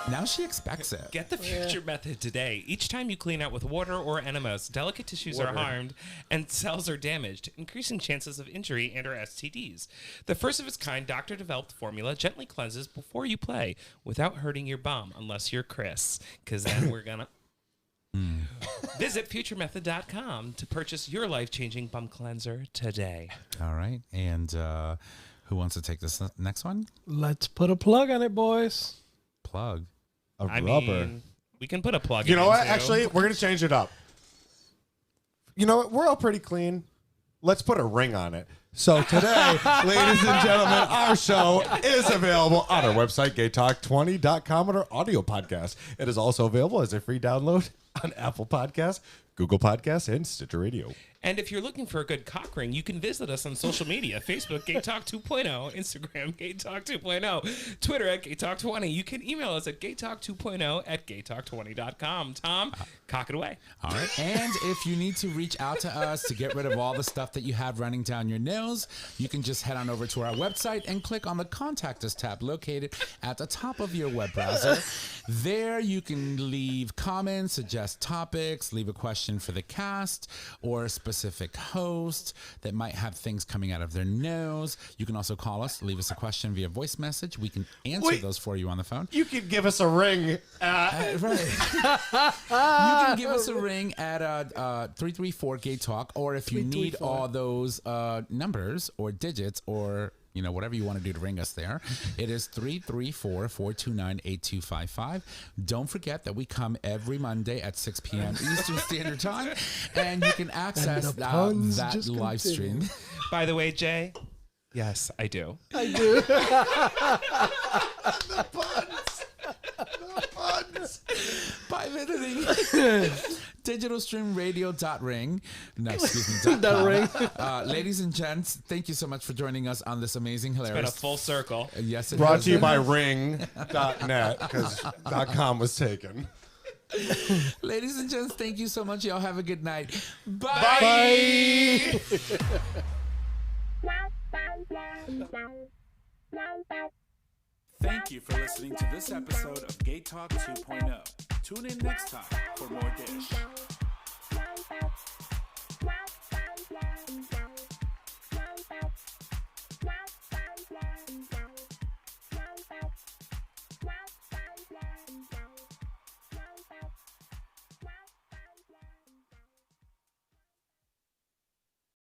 Now she expects it. Get the Future Method today. Each time you clean out with water or enemas, delicate tissues are harmed and cells are damaged, increasing chances of injury and or STDs. The first of its kind doctor-developed formula gently cleanses before you play without hurting your bum, unless you're Chris, because then we're gonna... Visit futuremethod.com to purchase your life-changing bum cleanser today. All right. And who wants to take this next one? Let's put a plug on it, boys. Plug. I mean, we can put a plug in. You know what? too. Actually, we're going to change it up. You know what? We're all pretty clean. Let's put a ring on it. So today, ladies and gentlemen, our show is available on our website, GayTalk20.com, on our audio podcast. It is also available as a free download on Apple Podcasts, Google Podcasts, and Stitcher Radio. And if you're looking for a good cock ring, you can visit us on social media. Facebook, GayTalk 2.0. Instagram, GayTalk 2.0. Twitter at GayTalk20. You can email us at GayTalk2.0 at GayTalk20.com. Tom, cock it away. All right. And if you need to reach out to us to get rid of all the stuff that you have running down your nose, you can just head on over to our website and click on the Contact Us tab located at the top of your web browser. There you can leave comments, suggest topics, leave a question for the cast or a specific host that might have things coming out of their nose. You can also call us, leave us a question via voice message. We can answer those for you on the phone. You can give us a ring at... Right. You can give us a ring at 334-GAY-TALK, or if you need all those numbers or digits or whatever you want to do to ring us there, it is 334-429-8255. Don't forget that we come every Monday at 6 p.m. Eastern Standard Time, and you can access that live stream. By the way, Jay, yes, I do. I do. The puns. By visiting digitalstreamradio.ring. No, excuse me. Ring. Ladies and gents, thank you so much for joining us on this amazing, It's been a hilarious... full circle. Yes, it Brought has to you been. by ring.net because .com was taken. Ladies and gents, thank you so much. Y'all have a good night. Bye. Bye. Thank you for listening to this episode of Gay Talk 2.0. Tune in next time for more dish.